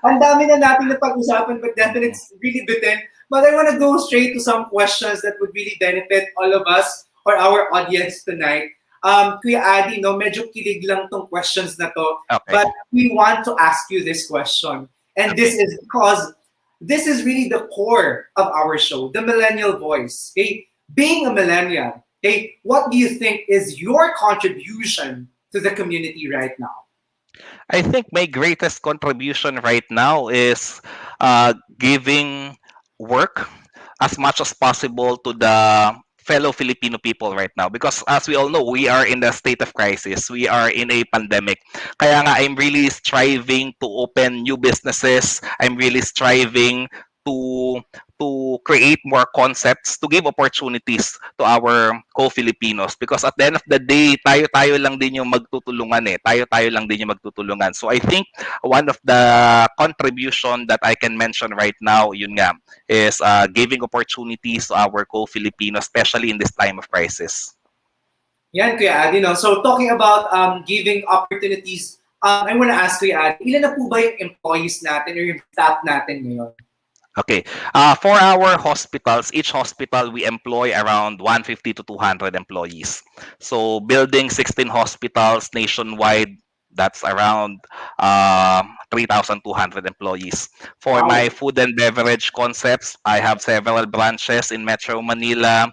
Ang dami na natin na pag-usapan, but definitely it's really bitten. But I want to go straight to some questions that would really benefit all of us or our audience tonight. Kuya Adi, no, medyo kilig lang tong questions na to. Okay. But we want to ask you this question. And this is because this is really the core of our show, the Millennial Voice. Okay? Being a millennial, okay, what do you think is your contribution to the community right now? I think my greatest contribution right now is giving work as much as possible to the fellow Filipino people right now, because as we all know, we are in a state of crisis. We are in a pandemic. Kaya nga, I'm really striving to open new businesses. I'm really striving to create more concepts, to give opportunities to our co-Filipinos, because at the end of the day, tayo lang din yung magtutulungan eh. Tayo lang din yung magtutulungan. So I think one of the contribution that I can mention right now, yun nga, is giving opportunities to our co-Filipinos, especially in this time of crisis. Yan, Kuya Adi, no? So talking about giving opportunities, I want to ask Kuya Adi, ilan na po ba yung employees natin or yung staff natin ngayon? Okay. For our hospitals, each hospital, we employ around 150 to 200 employees. So building 16 hospitals nationwide, that's around 3,200 employees. For my food and beverage concepts, I have several branches in Metro Manila.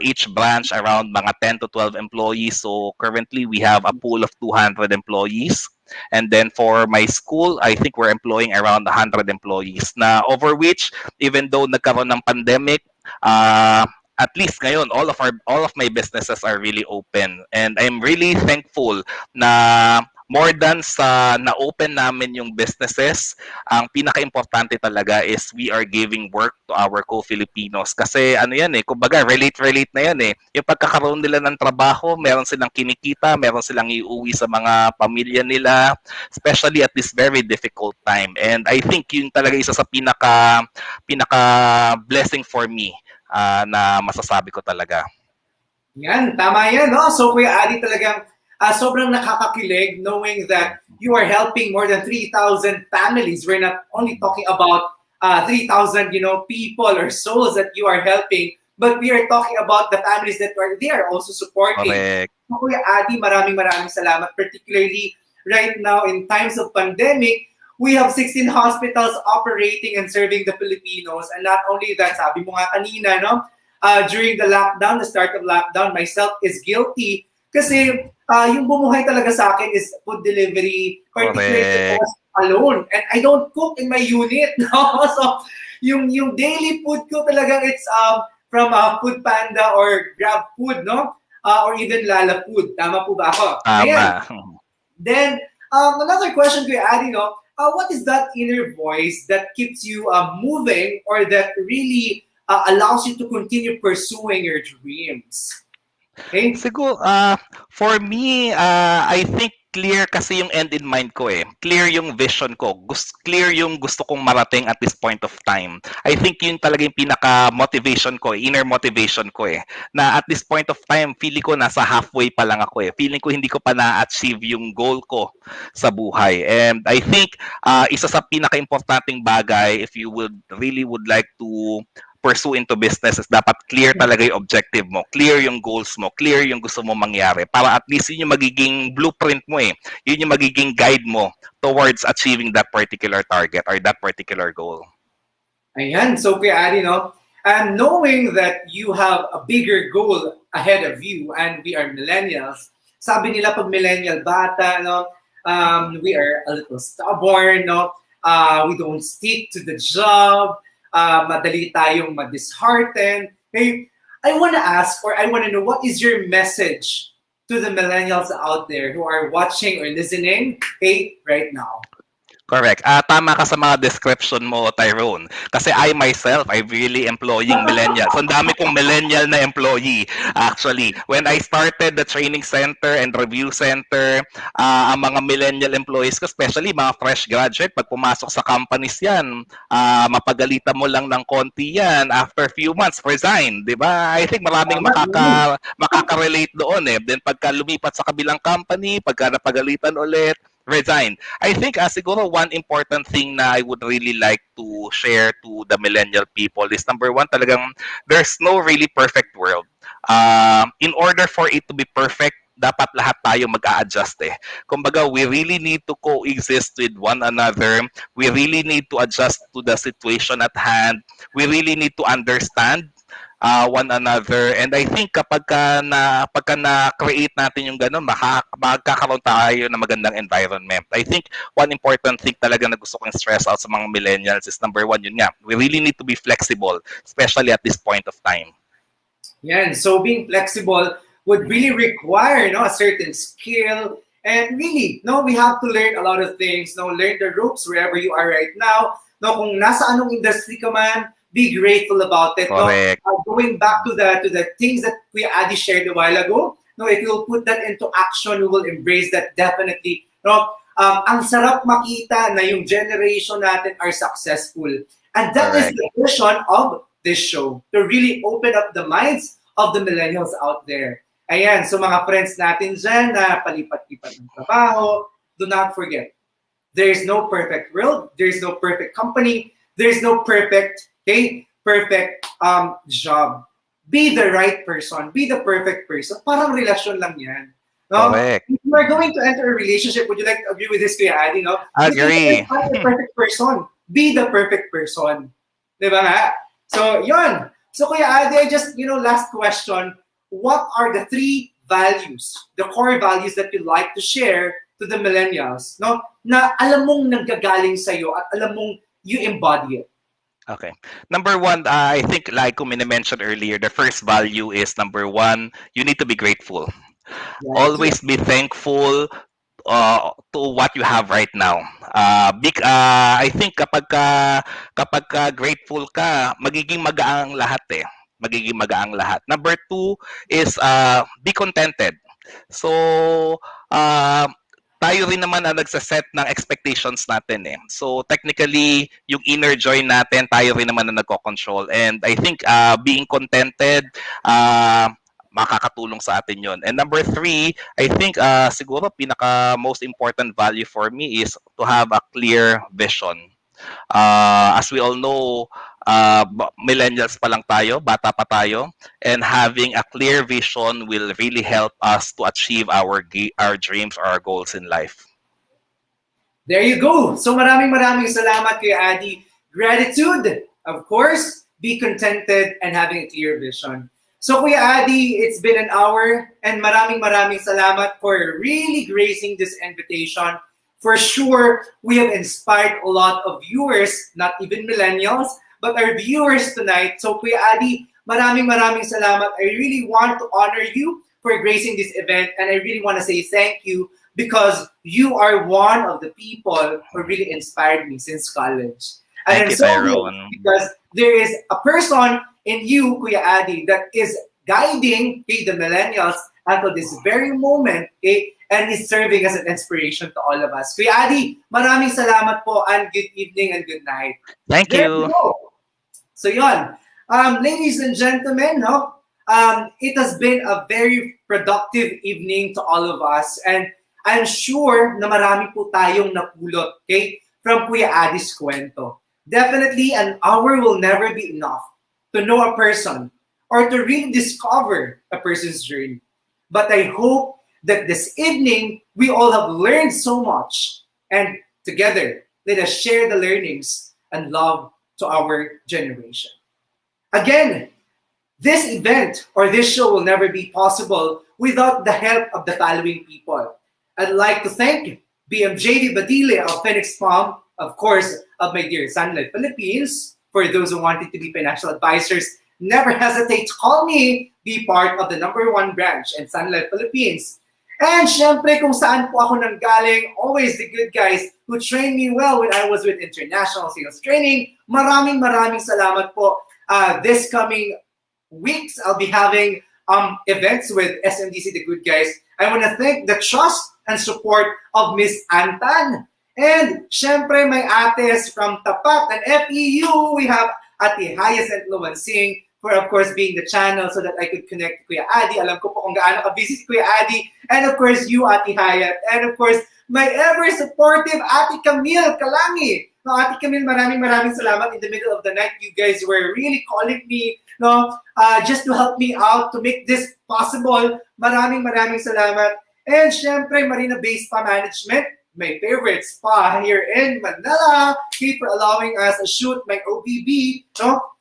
Each branch around mga 10 to 12 employees. So currently, we have a pool of 200 employees. And then for my school, I think we're employing around 100 employees. Na over which, even though nagkaroon ng pandemic, at least ngayon, all of my businesses are really open. And I'm really thankful na more than sa na-open namin yung businesses, ang pinaka-importante talaga is we are giving work to our co-Filipinos. Kasi ano yan eh, kumbaga relate na yan eh. Yung pagkakaroon nila ng trabaho, meron silang kinikita, meron silang iuwi sa mga pamilya nila, especially at this very difficult time. And I think yun talaga isa sa pinaka blessing for me. na masasabi ko talaga. Yan, tama yan, no? So Kuya Adi talagang sobrang nakakakilig knowing that you are helping more than 3,000 families. We're not only talking about 3,000, people or souls that you are helping, but we are talking about the families that they are also supporting. Correct. So, Kuya Adi, maraming salamat, particularly right now in times of pandemic. We have 16 hospitals operating and serving the Filipinos. And not only that, sabi mo nga kanina, no? During the lockdown, the start of lockdown, myself is guilty kasi yung bumuhay talaga sa akin is food delivery, particularly I was alone. And I don't cook in my unit. No? So yung daily food ko talagang it's from Food Panda or Grab Food, no? Or even Lala Food. Tama po ba ako? Tama. Ayan. Then, another question Kuya Adi, no? What is that inner voice that keeps you moving or that really allows you to continue pursuing your dreams? Okay? Siguro, for me, I think clear kasi yung end in mind ko eh. Clear yung vision ko. Clear yung gusto kong marating at this point of time. I think yun talaga yung pinaka-motivation ko, inner motivation ko eh. Na at this point of time, feeling ko nasa halfway pa lang ako eh. Feeling ko hindi ko pa na-achieve yung goal ko sa buhay. And I think isa sa pinaka-importanting bagay if you really would like to pursue into business is dapat clear talaga yung objective mo, clear yung goals mo, clear yung gusto mo mangyari. Para at least yun yung magiging blueprint mo eh. Yun yung magiging guide mo towards achieving that particular target or that particular goal. Ayan. So, Kuya Adi, no? And knowing that you have a bigger goal ahead of you and we are millennials, sabi nila pag millennial bata, no? We are a little stubborn, no? We don't stick to the job. Madali tayong ma-dishearten. Hey, I want to ask or I want to know what is your message to the millennials out there who are watching or listening right now? Correct. Tama ka sa mga description mo, Tyrone. Kasi I myself, I'm really employing millennials. Ang dami kong millennial na employee, actually. When I started the training center and review center, ang mga millennial employees ko, especially mga fresh graduate, pag pumasok sa companies yan, mapagalitan mo lang ng konti yan. After few months, resign. Di ba? I think maraming makaka-relate doon eh. Then pagka lumipat sa kabilang company, pagka napagalitan ulit, resign. I think siguro one important thing na I would really like to share to the millennial people is number one, talagang there's no really perfect world. In order for it to be perfect, dapat lahat tayo mag-a-adjust eh. Kumbaga, we really need to coexist with one another. We really need to adjust to the situation at hand. We really need to understand one another. And I think pagka na-create natin yung gano'n, magkakaroon tayo ng magandang environment. I think one important thing talaga na gusto kong stress out sa mga millennials is number one, yun nga, we really need to be flexible, especially at this point of time. Yan. So being flexible would really require a certain skill. And really, we have to learn a lot of things. Learn the ropes wherever you are right now. Kung nasa anong industry ka man, be grateful about it. Going back to the things that Kuya Adi shared a while ago, if you'll put that into action, you will embrace that definitely. Ang sarap makita na yung generation natin are successful. And that is the vision of this show, to really open up the minds of the millennials out there. Ayan, so mga friends natin dyan na palipat-lipat ng trabaho, do not forget, there is no perfect world, there is no perfect company, there is no perfect job. Be the right person. Be the perfect person. Parang relasyon lang yan. If you are going to enter a relationship, would you like to agree with this, Kuya Adi? Agree. Be the perfect person. Be the perfect person. Diba nga? So, yun. So, Kuya Adi, last question. What are the 3 values, the core values that you'd like to share to the millennials, na alam mong nanggagaling sa'yo at alam mong you embody it? Okay. Number one, I think like I mentioned earlier, the first value is number one, you need to be grateful. Always be thankful to what you have right now. I think kapag grateful ka, magiging magaang lahat eh. Magiging magaang lahat. Number 2 is be contented. So, tayo rin naman ang nagsaset ng expectations natin eh. So technically, yung inner joy natin, tayo rin naman ang nagko-control. And I think being contented, makakatulong sa atin yon. And number 3, I think siguro pinaka most important value for me is to have a clear vision. As we all know, millennials pa lang tayo, bata pa tayo, and having a clear vision will really help us to achieve our dreams or our goals in life. There you go. So maraming salamat kay Adi. Gratitude, of course, be contented and having a clear vision. So Kuya Adi, it's been an hour and maraming salamat for really gracing this invitation. For sure, we have inspired a lot of viewers, not even millennials, but our viewers tonight. So Kuya Adi, maraming salamat. I really want to honor you for gracing this event, and I really want to say thank you because you are one of the people who really inspired me since college. And Thank you, I'm so Tyrone. happy because there is a person in you, Kuya Adi, that is guiding the millennials until this very moment, and is serving as an inspiration to all of us. Kuya Adi, maraming salamat po and good evening and good night. Thank There you. we go. So yon, ladies and gentlemen, it has been a very productive evening to all of us, and I'm sure na marami po tayong napulot, from Kuya Adi's kwento. Definitely, an hour will never be enough to know a person or to really discover a person's journey. But I hope that this evening, we all have learned so much. And together, let us share the learnings and love to our generation. Again, this event or this show will never be possible without the help of the following people. I'd like to thank BMJD Badile of Phoenix Palm, of course, of my dear Sunlight Philippines. For those who wanted to be financial advisors, never hesitate to call me, be part of the #1 branch in Sunlight Philippines. And syempre, kung saan po ako nanggaling, always the good guys who trained me well when I was with International Sales Training. Maraming salamat po. This coming weeks, I'll be having events with SMDC, the good guys. I want to thank the trust and support of Miss Antan. And syempre, my ates from Tapat and FEU, we have Ate Hyacinth Luansing for, of course, being the channel so that I could connect to Kuya Adi. Alam ko po kung gaano ka-busy si Kuya Adi. And of course, you, Ate Hayat. And of course, my ever-supportive Ate Camille Kalangi. No, Ate Camille, maraming salamat. In the middle of the night, you guys were really calling me, just to help me out, to make this possible. Maraming salamat. And syempre, Marina Bay Spa Management, my favorite spa here in Manila. Keep for allowing us to shoot my OBB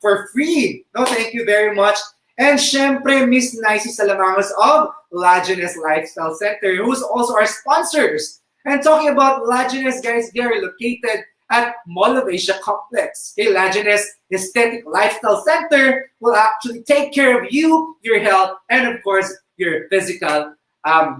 for free. Thank you very much. And syempre, Miss Nicey Salamangos of Lajeunesse Lifestyle Center, who's also our sponsors. And talking about Lajeunesse, guys, they are located at Mall of Asia Complex. Lajeunesse Aesthetic Lifestyle Center will actually take care of you, your health, and of course, your physical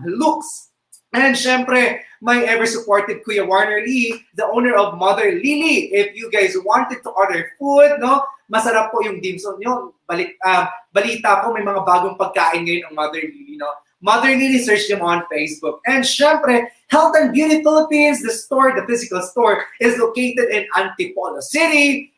looks. And syempre, my ever-supportive Kuya Warner Lee, the owner of Mother Lily. If you guys wanted to order food, masarap po yung dim sum nyo. Balita ko, may mga bagong pagkain ngayon ang Mother Lily. Mother Lily, search them on Facebook. And syempre, Health and Beauty Philippines, the store, the physical store, is located in Antipolo City.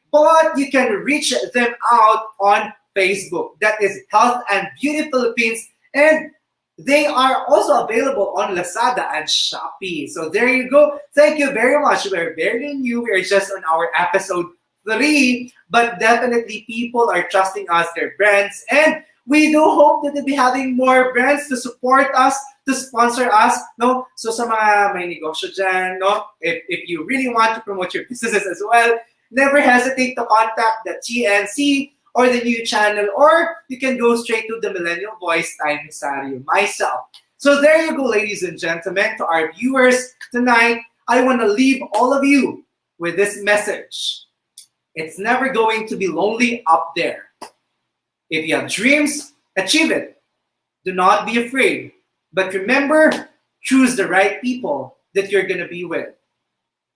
But you can reach them out on Facebook. That is Health and Beauty Philippines. And they are also available on Lazada and Shopee. So there you go. Thank you very much. We're barely new. We're just on our episode 3. But definitely people are trusting us, their brands. And we do hope that we'll be having more brands to support us, to sponsor us. So sa mga may negosyo dyan, if you really want to promote your businesses as well, never hesitate to contact the TNC or the new channel, or you can go straight to the Millennial Voice, Tay Mesario, myself. So there you go, ladies and gentlemen. To our viewers tonight, I want to leave all of you with this message. It's never going to be lonely up there. If you have dreams, achieve it. Do not be afraid. But remember, choose the right people that you're going to be with.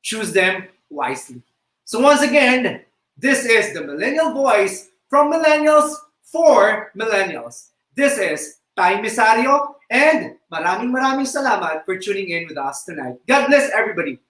Choose them wisely. So once again, this is the Millennial Voice, from millennials for millennials. This is Tay Mesario and Maraming salamat for tuning in with us tonight. God bless everybody.